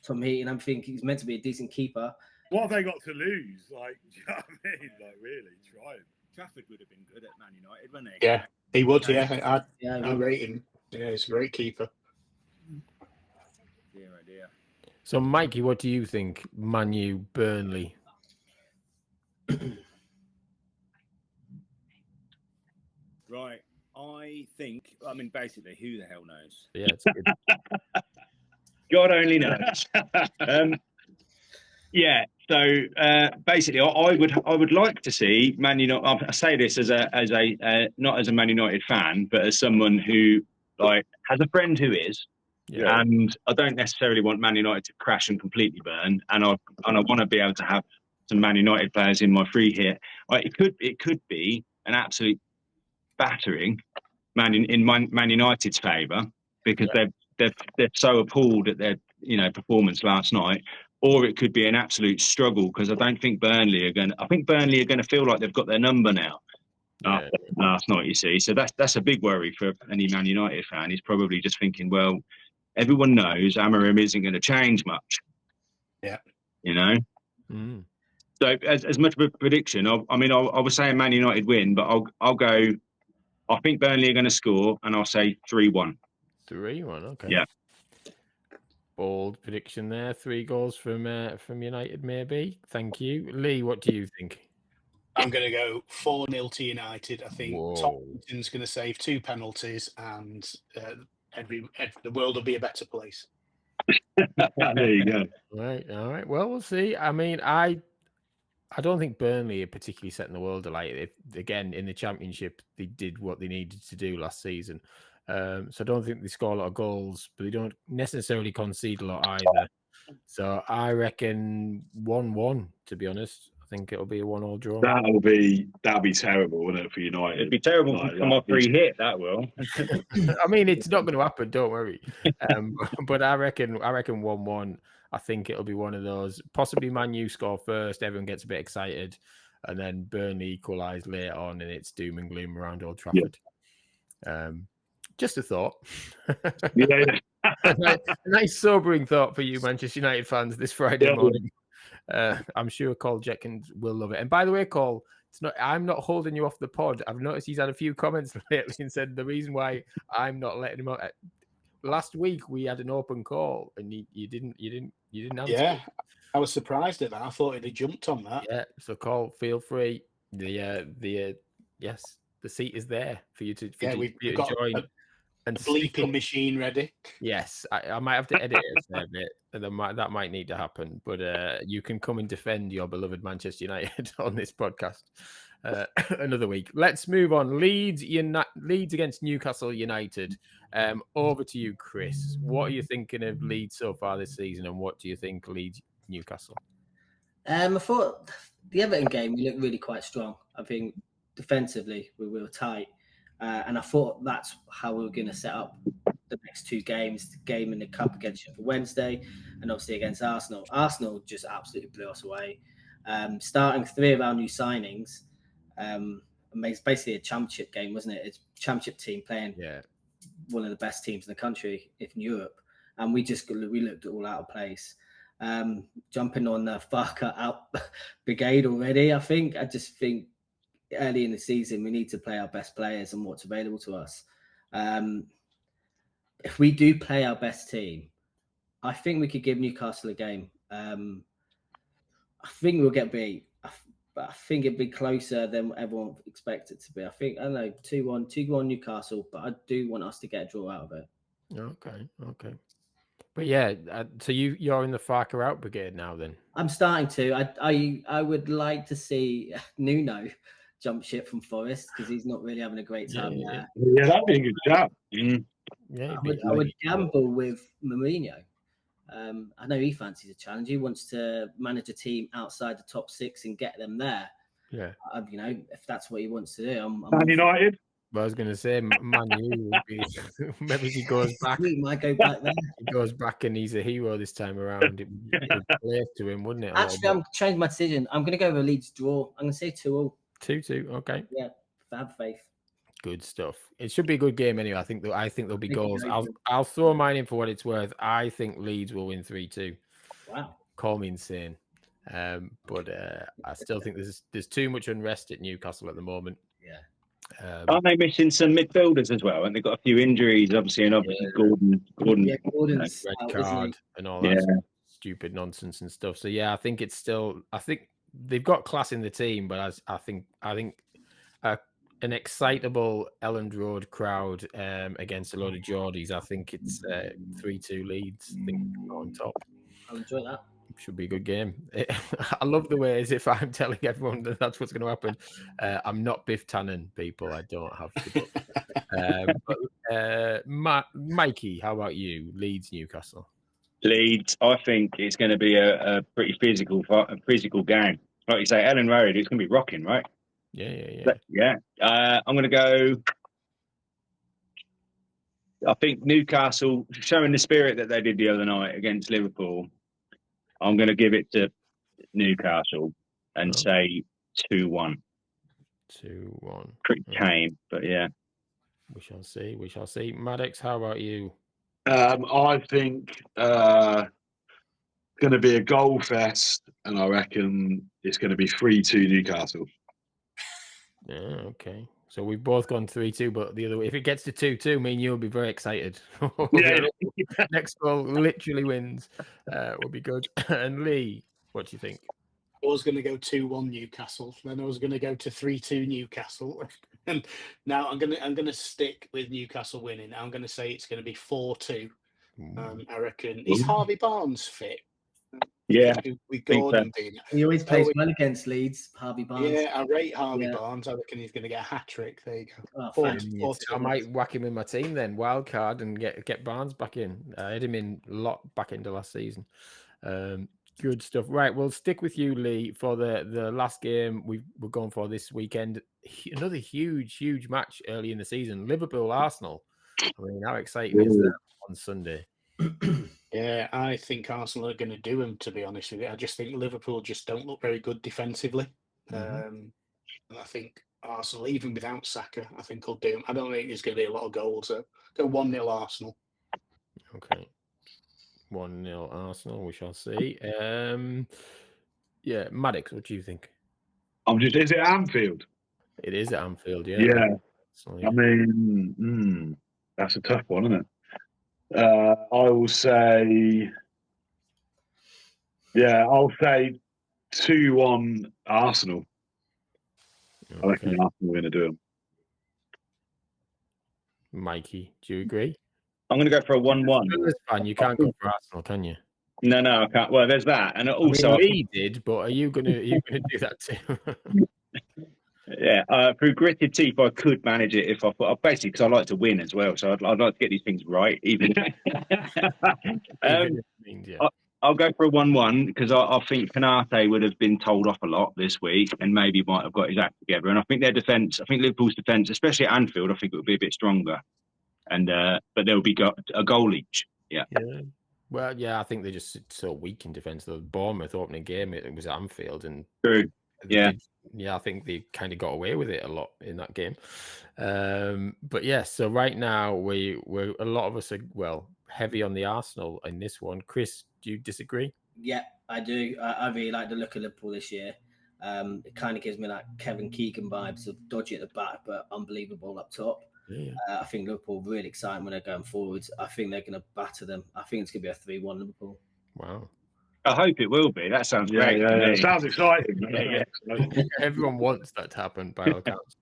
Tom Heaton. I'm thinking he's meant to be a decent keeper. What have they got to lose? Like, do you know what I mean? Like, really, try him. Trafford would have been good at Man United, wouldn't he? Yeah, he would. I rate him. Yeah, he's a great keeper. Dear. So, Mikey, what do you think? Man U, Burnley. Right. I think, basically, who the hell knows? Yeah, it's good. God only knows. So basically, I would like to see Man United. I say this as a not as a Man United fan, but as someone who has a friend who is. Yeah. And I don't necessarily want Man United to crash and completely burn, and I want to be able to have some Man United players in my free hit. It could be an absolute battering in Man United's favour because they're so appalled at their performance last night, or it could be an absolute struggle because I don't think Burnley are going. I think Burnley are going to feel like they've got their number now. After last night, you see, so that's a big worry for any Man United fan. He's probably just thinking, well, everyone knows Amorim isn't going to change much. Yeah. So as much of a prediction, I was saying Man United win, but I'll go. I think Burnley are going to score, and I'll say 3-1. 3-1. Okay. Yeah. Bold prediction there. 3 goals from United, maybe. Thank you, Lee. What do you think? I'm going to go 4-0 to United. I think Tom Heaton's going to save 2 penalties, and the world will be a better place. There you go. All right. Well, we'll see. I mean, I don't think Burnley are particularly setting the world alight. Again, in the Championship, they did what they needed to do last season. So I don't think they score a lot of goals, but they don't necessarily concede a lot either. So I reckon 1-1, to be honest. I think it'll be a 1-1 draw. That'll be terrible, wouldn't it, for United? It'd be terrible for my free hit. That will. I mean, it's not going to happen. Don't worry. But I reckon 1-1. I think it'll be one of those. Possibly Man U score first. Everyone gets a bit excited, and then Burnley equalise later on, and it's doom and gloom around Old Trafford. Yeah. Just a thought. A nice sobering thought for you, Manchester United fans, this Friday morning. I'm sure Cole Jenkins will love it. And by the way, Cole, I'm not holding you off the pod. I've noticed he's had a few comments lately and said the reason why I'm not letting him out. Last week we had an open call and you didn't answer. Yeah, I was surprised at that. I thought he'd have jumped on that. Yeah, so Cole, feel free. The seat is there for you to we've got join. And bleeping machine ready. Yes, I might have to edit it a bit. That might need to happen. But you can come and defend your beloved Manchester United on this podcast. another week. Let's move on. Leeds against Newcastle United. Over to you, Chris. What are you thinking of Leeds so far this season, and what do you think Leeds Newcastle? I thought the Everton game we looked really quite strong. I think defensively we were tight, and I thought that's how we were going to set up the next two games. The game in the cup against Sheffield Wednesday, and obviously against Arsenal. Arsenal just absolutely blew us away. Starting 3 of our new signings, it's basically a championship game, wasn't it? It's a championship team playing one of the best teams in the country, if in Europe, and we looked all out of place. Jumping on the Farker out brigade already. I just think early in the season we need to play our best players and what's available to us. If we do play our best team, I think we could give Newcastle a game. I think we'll get beat, but I think it'd be closer than everyone expects it to be. I don't know, 2-1 Newcastle, but I do want us to get a draw out of it. Okay. But yeah, so you're in the Farker out brigade now then? I'm starting to. I would like to see Nuno jump ship from Forest because he's not really having a great time there. Yeah, that'd be a good job. Yeah, I would gamble with Mourinho. I know he fancies a challenge. He wants to manage a team outside the top 6 and get them there. Yeah. If that's what he wants to do. Man United. But I was going to say, Man U would be, maybe he goes back. He might go back there. He goes back and he's a hero this time around. It would play to him, wouldn't it? Actually, I'm changing my decision. I'm going to go with a Leeds draw. I'm going to say 2-2. 2-2, okay. Yeah, have faith. Good stuff. It should be a good game anyway. I think there'll be goals. I'll throw mine in for what it's worth. I think Leeds will win 3-2. Wow. Call me insane. But I still think there's too much unrest at Newcastle at the moment. Yeah. Aren't they missing some midfielders as well? And they've got a few injuries, obviously, and obviously Gordon. Yeah, Gordon's red out, card and all that stupid nonsense and stuff. So yeah, I think they've got class in the team, but I think an excitable Elland Road crowd against a load of Geordies. I think it's 3-2 Leeds. I think on top. I'll enjoy that. Should be a good game. I love the way as if I'm telling everyone that that's what's going to happen. I'm not Biff Tannen, people. I don't have to. Mikey, how about you? Leeds, Newcastle. Leeds. I think it's going to be a pretty physical game. Like you say, Ellen Road. It's going to be rocking, right? Yeah. I'm going to go. I think Newcastle showing the spirit that they did the other night against Liverpool. I'm going to give it to Newcastle and say 2-1. 2-1. Pretty tame, but yeah. We shall see. Maddox, how about you? I think going to be a goal fest, and I reckon it's going to be 3-2 Newcastle. Yeah, okay. So we've both gone 3-2, but the other way, if it gets to 2-2, me and you will be very excited. Next goal literally wins. Will be good. And Lee, what do you think? I was going to go 2-1 Newcastle, then I was going to go to 3-2 Newcastle, and now I'm going to stick with Newcastle winning. I'm going to say it's going to be 4-2. I reckon. Is Harvey Barnes fit? Yeah, with Gordon being. He always plays well against Leeds, Harvey Barnes. Yeah, I rate Harvey Barnes. I reckon he's going to get a hat trick. There you go. Oh, I might whack him in my team then, wild card, and get Barnes back in. I had him in a lot back into last season. Good stuff. Right, we'll stick with you, Lee, for the last game we're going for this weekend. Another huge match early in the season. Liverpool-Arsenal. I mean, how exciting is that on Sunday? Yeah, I think Arsenal are going to do them, to be honest with you. I just think Liverpool just don't look very good defensively. And I think Arsenal, even without Saka, I think will do them. I don't think there's going to be a lot of goals, so go 1-0 Arsenal. Okay. 1-0 Arsenal, we shall see. Yeah, Maddox, what do you think? Is it Anfield? It is at Anfield, yeah. Yeah. So, yeah. I mean, that's a tough one, isn't it? I will say, I'll say 2-1 Arsenal. Okay. I reckon Arsenal are going to do them. Mikey, do you agree? I'm going to go for a 1-1. That's fine. You can't go for Arsenal, can you? No, I can't. Well, there's that, and also Lee did, but are you going to do that too? Yeah, through gritted teeth, I could manage it if I thought, basically because I like to win as well. So I'd like to get these things right, even. I'll go for a 1-1 because I think Canate would have been told off a lot this week and maybe might have got his act together. And I think their defence, I think Liverpool's defence, especially at Anfield, I think it would be a bit stronger. And but there will be a goal each. Yeah. Well, yeah, I think they're just so weak in defence. The Bournemouth opening game, it was at Anfield, and true. Yeah. I think they kind of got away with it a lot in that game. But yeah, so right now we're a lot of us are heavy on the Arsenal in this one. Chris, do you disagree? Yeah, I do. I really like the look of Liverpool this year. It kind of gives me like Kevin Keegan vibes of dodgy at the back, but unbelievable up top. Yeah. I think Liverpool really exciting when they're going forward. I think they're going to batter them. I think it's going to be a 3-1 Liverpool. Wow. I hope it will be. That sounds great. Yeah. Sounds exciting. Everyone wants that to happen by all accounts.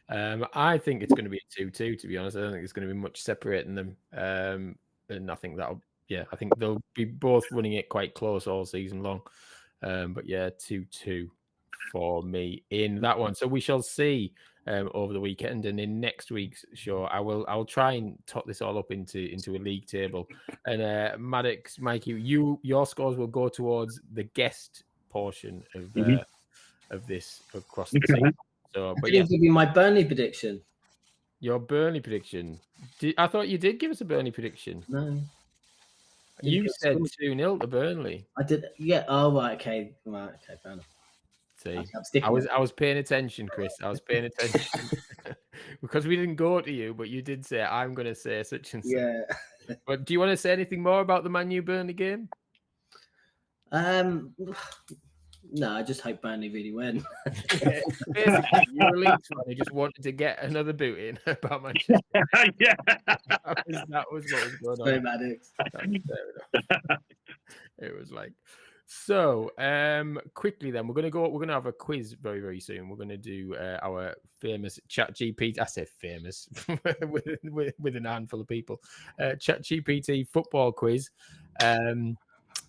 I think it's going to be a 2-2, to be honest. I don't think it's going to be much separating them. And I think I think they'll be both running it quite close all season long. But yeah, 2-2 for me in that one. So we shall see over the weekend, and in next week's show, I'll try and top this all up into a league table. And Maddox, Mikey, your scores will go towards the guest portion of this across the season. So, but yeah, give me my Burnley prediction. Your Burnley prediction. I thought you did give us a Burnley prediction. No. You said 2-0 to Burnley. I did. Yeah. Oh, right. Okay. Right. Okay. Fair enough. See, I was paying attention, Chris. I was paying attention because we didn't go to you, but you did say I'm going to say such and such. Yeah. But do you want to say anything more about the Man U Burnley game? No, I just hope Burnley really win. Basically, you're a Leeds fan who just wanted to get another boot in about Manchester. Yeah, that was what was going on. Very Maddox. It was like. So, quickly then, we're gonna have a quiz very, very soon. We're gonna do our famous ChatGPT. I say famous with an handful of people. ChatGPT football quiz.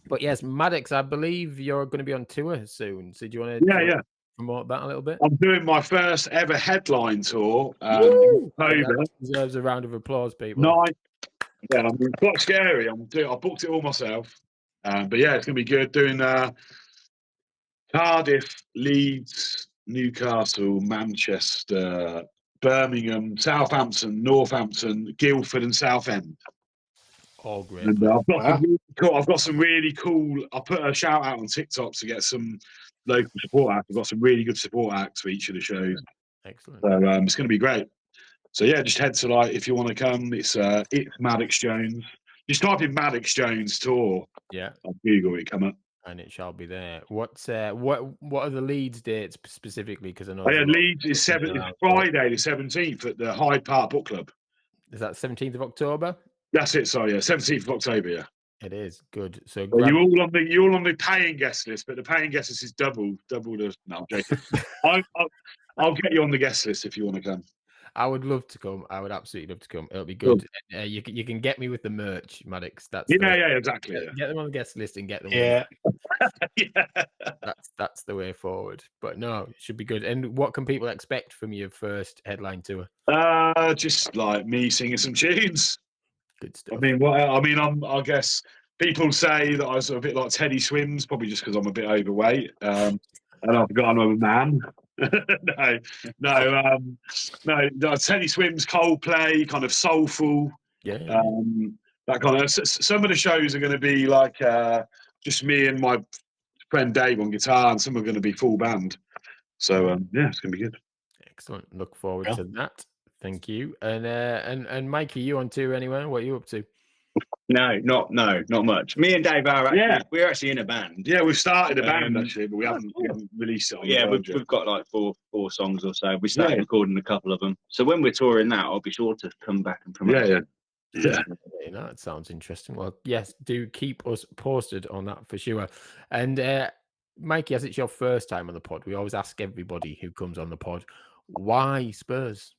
But yes, Maddox, I believe you're going to be on tour soon. So do you want to promote that a little bit? I'm doing my first ever headline tour. That deserves a round of applause, people. No, I'm quite scary. I booked it all myself. But yeah, it's going to be good. Doing Cardiff, Leeds, Newcastle, Manchester, Birmingham, Southampton, Northampton, Guildford, and Southend. All great. And I've got some really cool. I put a shout out on TikTok to get some local support acts. I've got some really good support acts for each of the shows. Excellent. So it's going to be great. So yeah, just head to if you want to come. It's Maddox Jones. Just type in Maddox Jones tour. Yeah. On Google, it come up. And it shall be there. What are the Leeds dates specifically? Because I know. Leeds is Friday the 17th at the Hyde Park Book Club. Is that 17th of October? That's it. Sorry, 17th of October. Yeah. It is good. So you're all on the paying guest list, but the paying guest list is double the. No, I'm joking. I'll get you on the guest list if you want to come. I would love to come. I would absolutely love to come. It'll be good. You can get me with the merch, Maddox. Exactly. Get them on the guest list and get them. Yeah. That's the way forward. But no, it should be good. And what can people expect from your first headline tour? Just like me singing some tunes. Good stuff. I guess people say that I was a bit like Teddy Swims, probably just because I'm a bit overweight. And I've forgotten I'm a man. No. Teddy Swims, Coldplay, kind of soulful. Yeah. That kind of. Some of the shows are going to be like just me and my friend Dave on guitar, and some are going to be full band. So it's going to be good. Excellent. Look forward to that. Thank you. And Mikey, you on tour anywhere? What are you up to? No, not much. Me and Dave we're actually in a band. Yeah, we've started a band actually, but we haven't released it. We've got like four songs or so. We started recording a couple of them. So when we're touring that, I'll be sure to come back and promote. Yeah. That sounds interesting. Well, yes, do keep us posted on that for sure. And Mikey, as it's your first time on the pod, we always ask everybody who comes on the pod, why Spurs?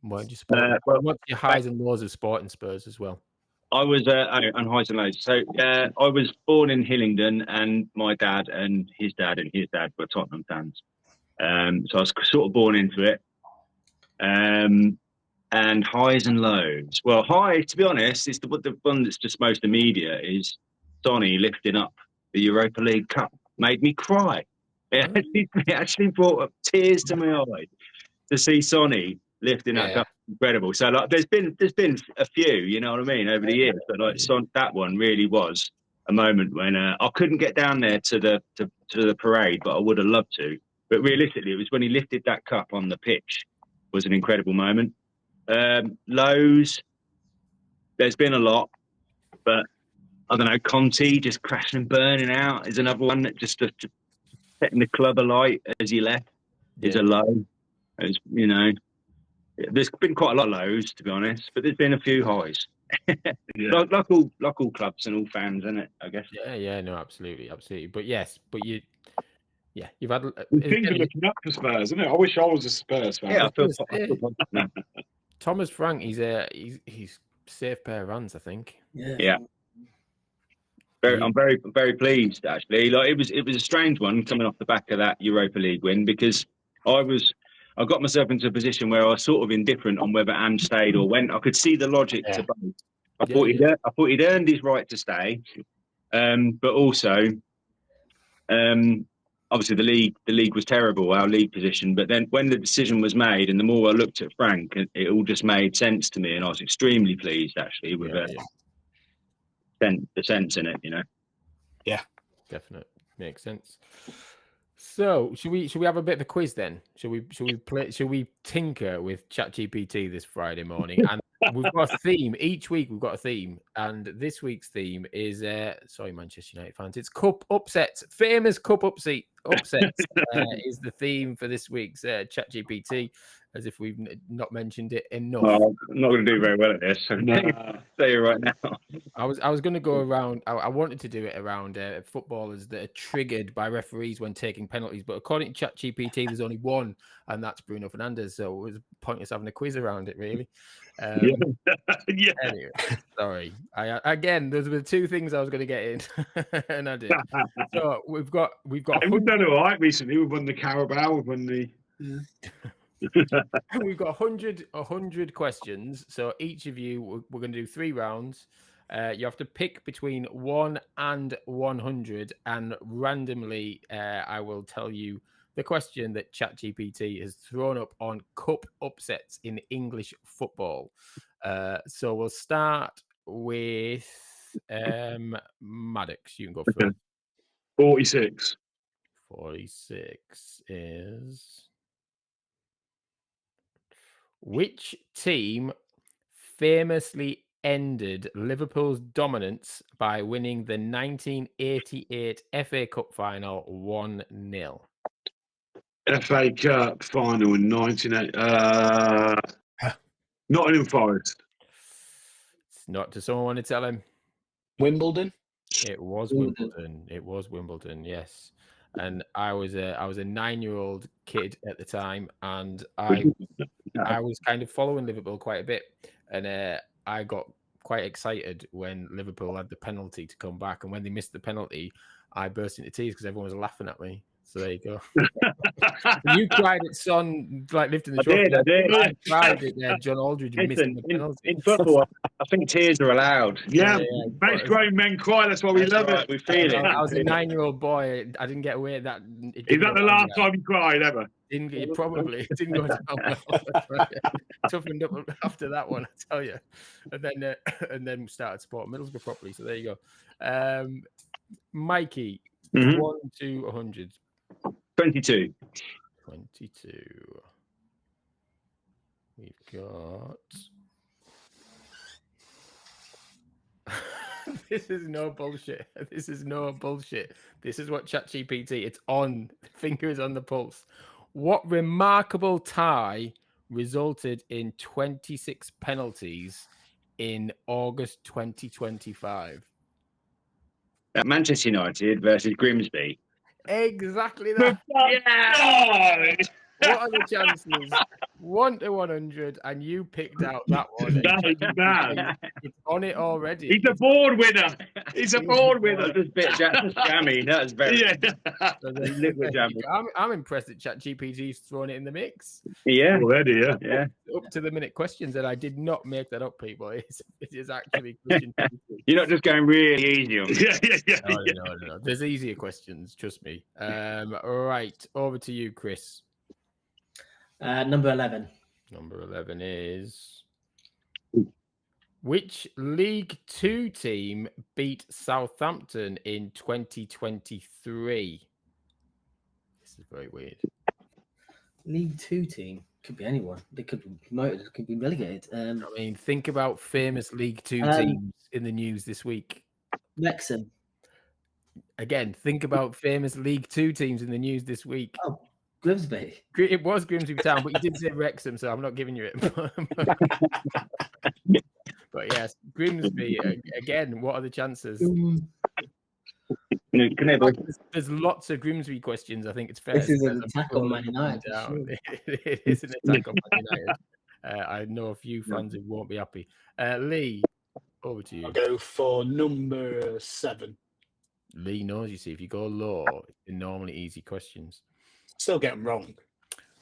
Why do you support? What's your highs and lows of sporting Spurs as well? I was on highs and lows. So I was born in Hillingdon, and my dad and his dad were Tottenham fans. So I was sort of born into it. And highs and lows. Well, high, to be honest, is the one that's just most immediate is Sonny lifting up the Europa League Cup. Made me cry. It actually brought up tears to my eyes to see Sonny lifting that cup. Incredible. So like, there's been a few, you know what I mean, over the years. But like that one really was a moment when I couldn't get down there to the parade, but I would have loved to. But realistically, it was when he lifted that cup on the pitch. Was an incredible moment. Lows, there's been a lot, but I don't know. Conti just crashing and burning out is another one that just setting the club alight as he left is a low. It's, you know, there's been quite a lot of lows, to be honest, but there's been a few highs. like all clubs and all fans, isn't it? I guess. Yeah, no, absolutely. But you've had. Things are looking up for Spurs, isn't it? I wish I was a Spurs fan. Yeah, I feel Thomas Frank, he's safe pair of hands, I think. Yeah. I'm very pleased actually. Like it was a strange one coming off the back of that Europa League win because I got myself into a position where I was sort of indifferent on whether Ange stayed or went. I could see the logic to both. I thought he'd earned his right to stay, but also, obviously the league was terrible, our league position. But then when the decision was made, and the more I looked at Frank, it all just made sense to me, and I was extremely pleased actually with the sense in it, you know. Yeah, definitely makes sense. So should we have a bit of a quiz then? Should we tinker with ChatGPT this Friday morning? And we've got a theme each week. We've got a theme, and this week's theme is sorry, Manchester United fans. It's cup upsets. Famous cup upsets is the theme for this week's ChatGPT. As if we've not mentioned it enough. Well, I'm not going to do very well at this. So say it right now. I was going to go around. I wanted to do it around footballers that are triggered by referees when taking penalties, but according to ChatGPT, there's only one, and that's Bruno Fernandes. So it was pointless having a quiz around it, really. Anyway, sorry. Again, those were the two things I was going to get in, and I did. So we've got. We've done all right recently. We've won the Carabao. We've won the. We've got 100 questions. So each of you, we're going to do 3 rounds. You have to pick between 1 and 100, and randomly, I will tell you the question that ChatGPT has thrown up on cup upsets in English football. So we'll start with Maddox. You can go first. 46. 46 is... Which team famously ended Liverpool's dominance by winning the 1988 FA Cup final 1-0? FA Cup final in 1980. Nottingham Forest. It's not. Does someone want to tell him? Wimbledon. It was Wimbledon. It was Wimbledon. Yes. And I was a 9-year-old kid at the time, and I was kind of following Liverpool quite a bit, and I got quite excited when Liverpool had the penalty to come back, and when they missed the penalty, I burst into tears because everyone was laughing at me. So there you go. You cried at Son like lifting the trophy. I did. I cried at John Aldridge missing the penalty. In football, I think tears are allowed. Yeah, makes grown men cry. That's why we love it. We feel it. I was a 9-year-old boy. I didn't get away with that. Is that the last time you cried ever? It probably didn't go down well. Toughened up after that one, I tell you. And then started supporting Middlesbrough properly. So there you go. Mikey, 1 to 100. 22. 22. We've got... This is no bullshit. This is what ChatGPT, it's on. Fingers on the pulse. What remarkable tie resulted in 26 penalties in August 2025? Manchester United versus Grimsby. Exactly that. Yeah. What are the chances? 1 to 100, and you picked out that one. And That is mad. it's on it already. He's a board winner. He's a board winner. That's a bit jammy. That was very liquid jammy. I'm impressed that ChatGPT's thrown it in the mix. Yeah, Already, yeah. Up to the minute questions, and I did not make that up, people. It is actually question. You're not just going really easy on me. No. There's easier questions, trust me. Right, over to you, Chris. Number 11. Number 11 is which League Two team beat Southampton in 2023? This is very weird. League Two team could be anyone. They could be promoted. Could be relegated. I mean, think about famous League Two teams in the news this week. Wrexham. Again, think about famous League Two teams in the news this week. Oh, Grimsby. It was Grimsby Town, but you did say Wrexham, so I'm not giving you it. But yes, Grimsby. Again, what are the chances? There's lots of Grimsby questions. I think it's fair. This is an attack on Man United. It is an attack on Man United. I know a few fans who won't be happy. Lee, over to you. I'll go for number 7. Lee knows, you see, if you go low, it's normally easy questions. Still get them wrong.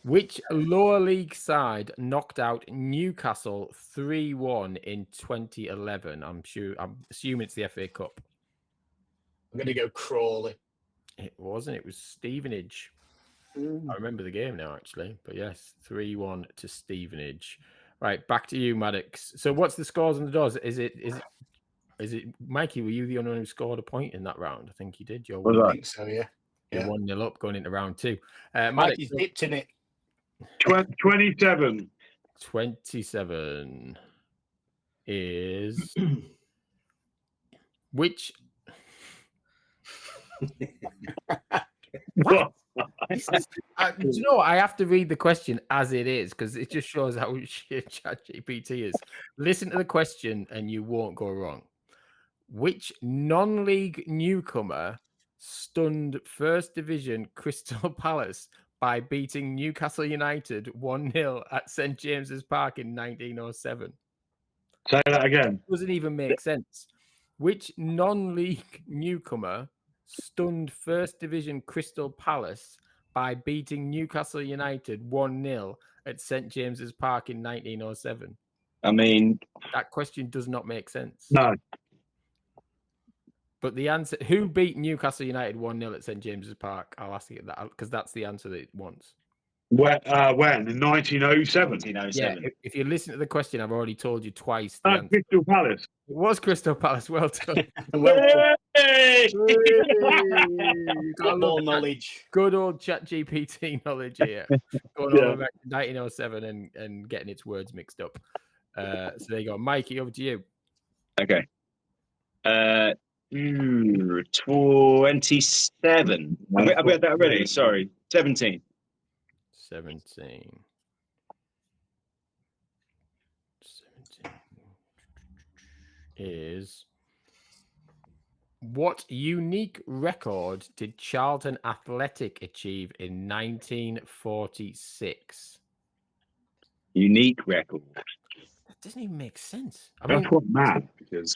Which lower league side knocked out Newcastle 3-1 in 2011? I'm assuming it's the FA Cup. I'm going to go Crawley. It wasn't. It was Stevenage. I remember the game now, actually. But yes, 3-1 to Stevenage. Right, back to you, Maddox. So what's the scores on the doors? Is it Mikey, were you the only one who scored a point in that round? I think you did. I think so, yeah. You're 1-0 up going into round 2. Maddox, Mikey's dipped in it. 27. 27 is which? What? Do you know what? I have to read the question as it is because it just shows how shit ChatGPT is. Listen to the question and you won't go wrong. Which non-league newcomer stunned First Division Crystal Palace by beating Newcastle United 1-0 at St James's Park in 1907? Say that again. Doesn't even make sense. Which non-league newcomer stunned First Division Crystal Palace by beating Newcastle United 1-0 at St James's Park in 1907? I mean, that question does not make sense. No. But the answer, who beat Newcastle United 1-0 at St James's Park? I'll ask you that because that's the answer that it wants. When? In 1907? Yeah, if you listen to the question, I've already told you twice. Crystal Palace. It was Crystal Palace. Well done. Football knowledge. Good old ChatGPT knowledge here. Going all back to 1907 and getting its words mixed up. So there you go. Mikey, over to you. Okay. 27. Have we had that already? Sorry. 17. 17 is what unique record did Charlton Athletic achieve in 1946? Unique record. That doesn't even make sense. That's what mad because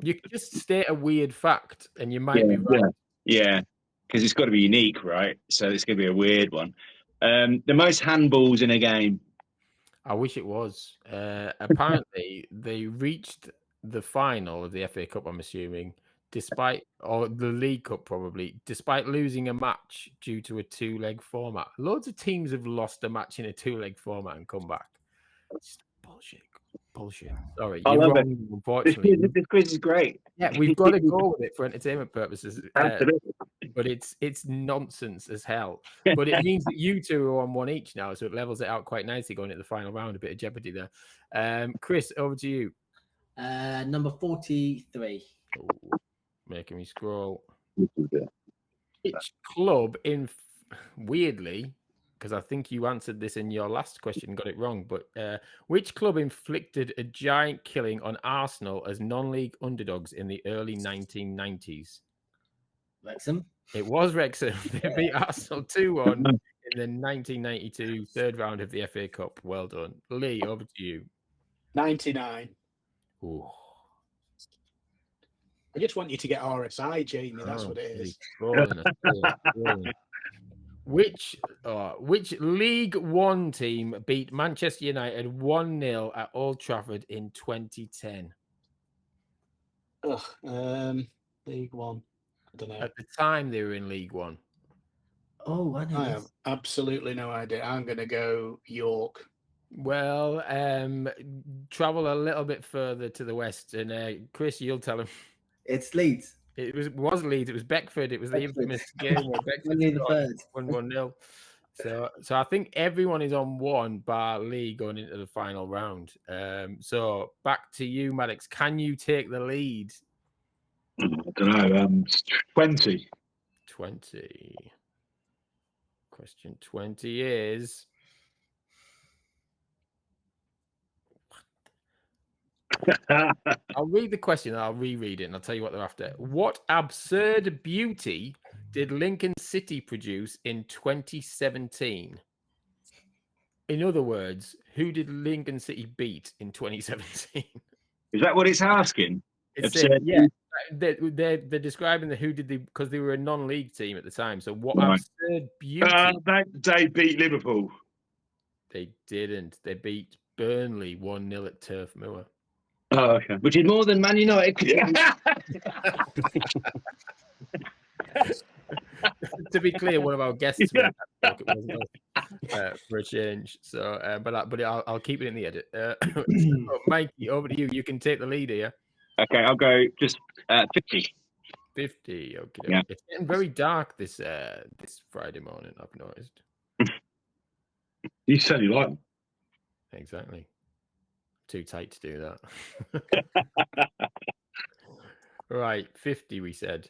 you can just state a weird fact and you might be right. Yeah, because it's got to be unique, right? So it's going to be a weird one. The most handballs in a game. I wish it was. Apparently, they reached the final of the FA Cup, I'm assuming, or the League Cup probably, despite losing a match due to a 2-leg format. Loads of teams have lost a match in a 2-leg format and come back. It's bullshit. Sorry, I love it. Unfortunately, This quiz is great. Yeah, we've got to go with it for entertainment purposes. Absolutely. But it's nonsense as hell. But it means that you two are on 1 each now, so it levels it out quite nicely going into the final round. A bit of jeopardy there. Chris, over to you. Number 43. Ooh, making me scroll. Which club weirdly, because I think you answered this in your last question and got it wrong, but which club inflicted a giant killing on Arsenal as non-league underdogs in the early 1990s? Wrexham. It was Wrexham. They beat Arsenal 2-1 in in the 1992 third round of the FA Cup. Well done. Lee, over to you. 99. Ooh. I just want you to get RSI, Jamie. That's what it is. Which League One team beat Manchester United 1-0 at Old Trafford in 2010? League One. I don't know. At the time, they were in League One. Oh, I know I this. have absolutely no idea. I'm going to go York. Well, travel a little bit further to the west, and Chris, you'll tell him. It's Leeds. It was Leeds. It was Beckford. It was the Beckford. infamous game where Beckford Only the third. won 1-0. So I think everyone is on one bar Lee going into the final round. So back to you, Maddox. Can you take the lead? I don't know. 20. 20. Question 20 is... I'll read the question and I'll reread it and I'll tell you what they're after. What absurd beauty did Lincoln City produce in 2017? In other words, who did Lincoln City beat in 2017? Is that what it's asking? It's Absurd. yeah. They're describing the who did they, because they were a non-league team at the time. So what Right. absurd beauty? They beat Liverpool. They didn't. They beat Burnley 1-0 at Turf Moor. Oh, okay. Which is more than Man United. To be clear, one of our guests made that joke. It wasn't us, for a change. So, but I'll keep it in the edit. Mikey, over to you. You can take the lead here. Okay, I'll go just 50. 50. Okay. Yeah. It's getting very dark this Friday morning, I've noticed. You said you like them. Exactly. Too tight to do that. Right, 50 we said.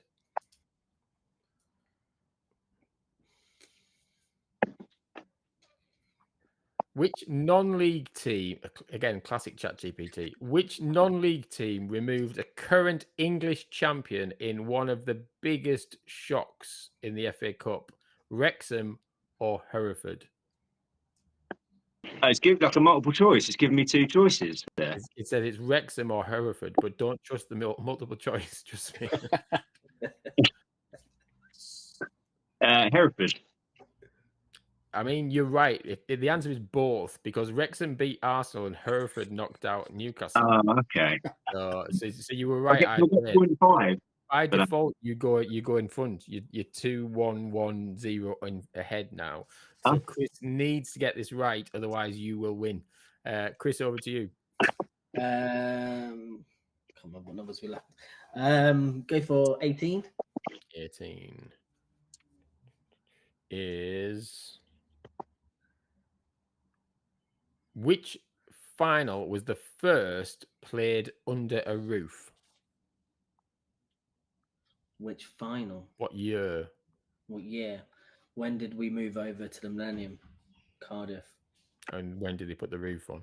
Which non-league team, again, classic ChatGPT, which non-league team removed a current English champion in one of the biggest shocks in the FA Cup? Wrexham or Hereford? It's giving like a multiple choice. It's giving me two choices there. It said it's Wrexham or Hereford, but don't trust the multiple choice. Trust me. Hereford. I mean, you're right. The answer is both, because Wrexham beat Arsenal and Hereford knocked out Newcastle. Okay. So you were right. I get 0.5. By default, you go in front. You're 2-1-1-0 ahead now. So Chris needs to get this right, otherwise you will win. Chris, over to you. Can't remember what numbers we left. Go for 18. 18 is... Which final was the first played under a roof? Which final? What year? What year? When did we move over to the Millennium? Cardiff. And when did they put the roof on?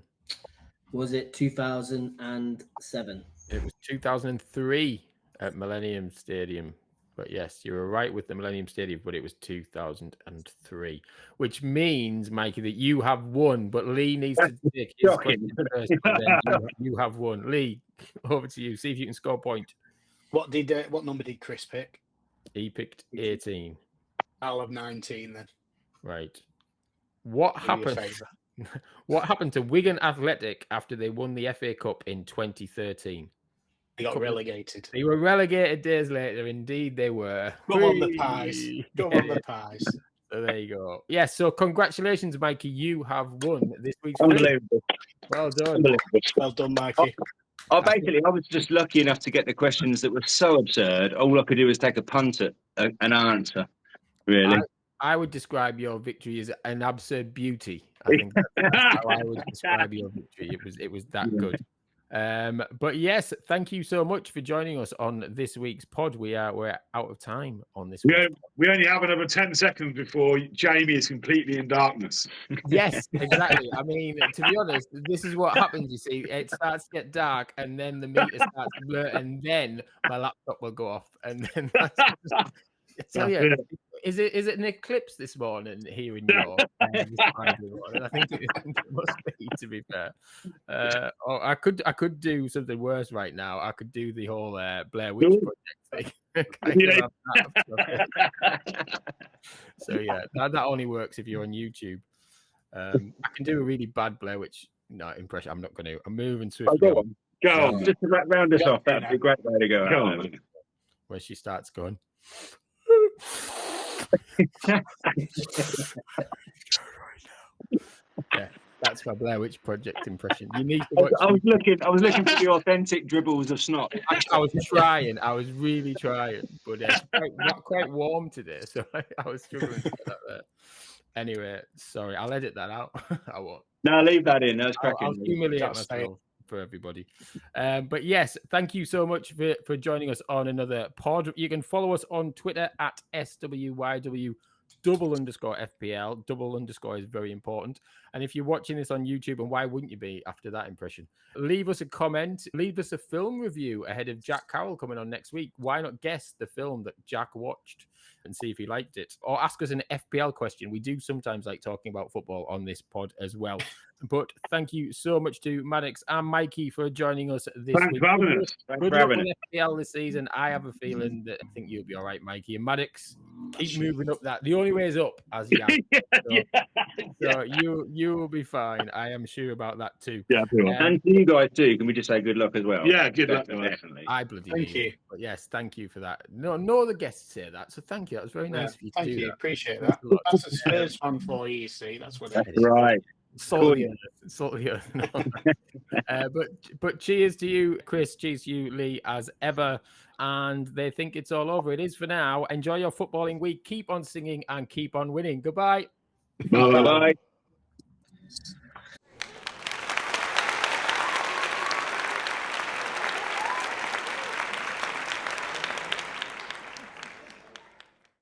Was it 2007? It was 2003 at Millennium Stadium. But yes, you were right with the Millennium Stadium, but it was 2003, which means, Mikey, that you have won, but Lee needs to take his question first. Then you have won. Lee, over to you. See if you can score a point. What number did Chris pick? He picked 18. I'll have 19 then. Right. What happened? What happened to Wigan Athletic after they won the FA Cup in 2013? They got relegated. They were relegated days later. Indeed, they were. Go on the pies. Go on the pies. So there you go. Yes. So congratulations, Mikey. You have won this week's. Unbelievable. Well done. Well done, Mikey. I was just lucky enough to get the questions that were so absurd. All I could do was take a punt at an answer. Really. I would describe your victory as an absurd beauty. I think that's how I would describe your victory. It was that good. But yes, thank you so much for joining us on this week's pod. We're out of time on this. We only have another 10 seconds before Jamie is completely in darkness. Yes, exactly. I mean, to be honest, this is what happens. You see, it starts to get dark, and then the meter starts to blur, and then my laptop will go off, and then I tell you, Is it an eclipse this morning here in York? This Friday morning? I think it must be, to be fair. Or I could do something worse right now. I could do the whole Blair Witch Project thing. So yeah, that only works if you're on YouTube. I can do a really bad Blair Witch impression. I'm not going to. I'm moving swiftly. Go on. Just to round us off, that'd be a great way to go out. Where she starts going. Yeah, that's my Blair Witch Project impression. You need to watch. I was looking for the authentic dribbles of snot. I was trying. I was really trying, but it's not quite warm today, so I was struggling to get that there. Anyway, sorry, I'll edit that out. I won't. No, leave that in. That's cracking. I'll humiliate myself for everybody. But yes, thank you so much for joining us on another pod. You can follow us on Twitter at SWYW _FPL. _ is very important. And if you're watching this on YouTube, and why wouldn't you be after that impression? Leave us a comment. Leave us a film review ahead of Jack Carroll coming on next week. Why not guess the film that Jack watched and see if he liked it? Or ask us an FPL question. We do sometimes like talking about football on this pod as well. But thank you so much to Maddox and Mikey for joining us this week. Thanks for having us. Good luck with FPL this season. I have a feeling that I think you'll be all right, Mikey. And Maddox, keep moving up that. The only way is up, as Jan. So you will be fine. I am sure about that too. Yeah, and to you guys too. Can we just say good luck as well? Yeah, good luck. Definitely. I bloody thank you. But yes, thank you for that. No other guests say that, so thank you. That was very nice of you to do that. Appreciate that. That's a Spurs fan for you, see. That's what it is. Right. Salt of the earth. But cheers to you, Chris. Cheers to you, Lee, as ever. And they think it's all over. It is for now. Enjoy your footballing week. Keep on singing and keep on winning. Goodbye. Bye.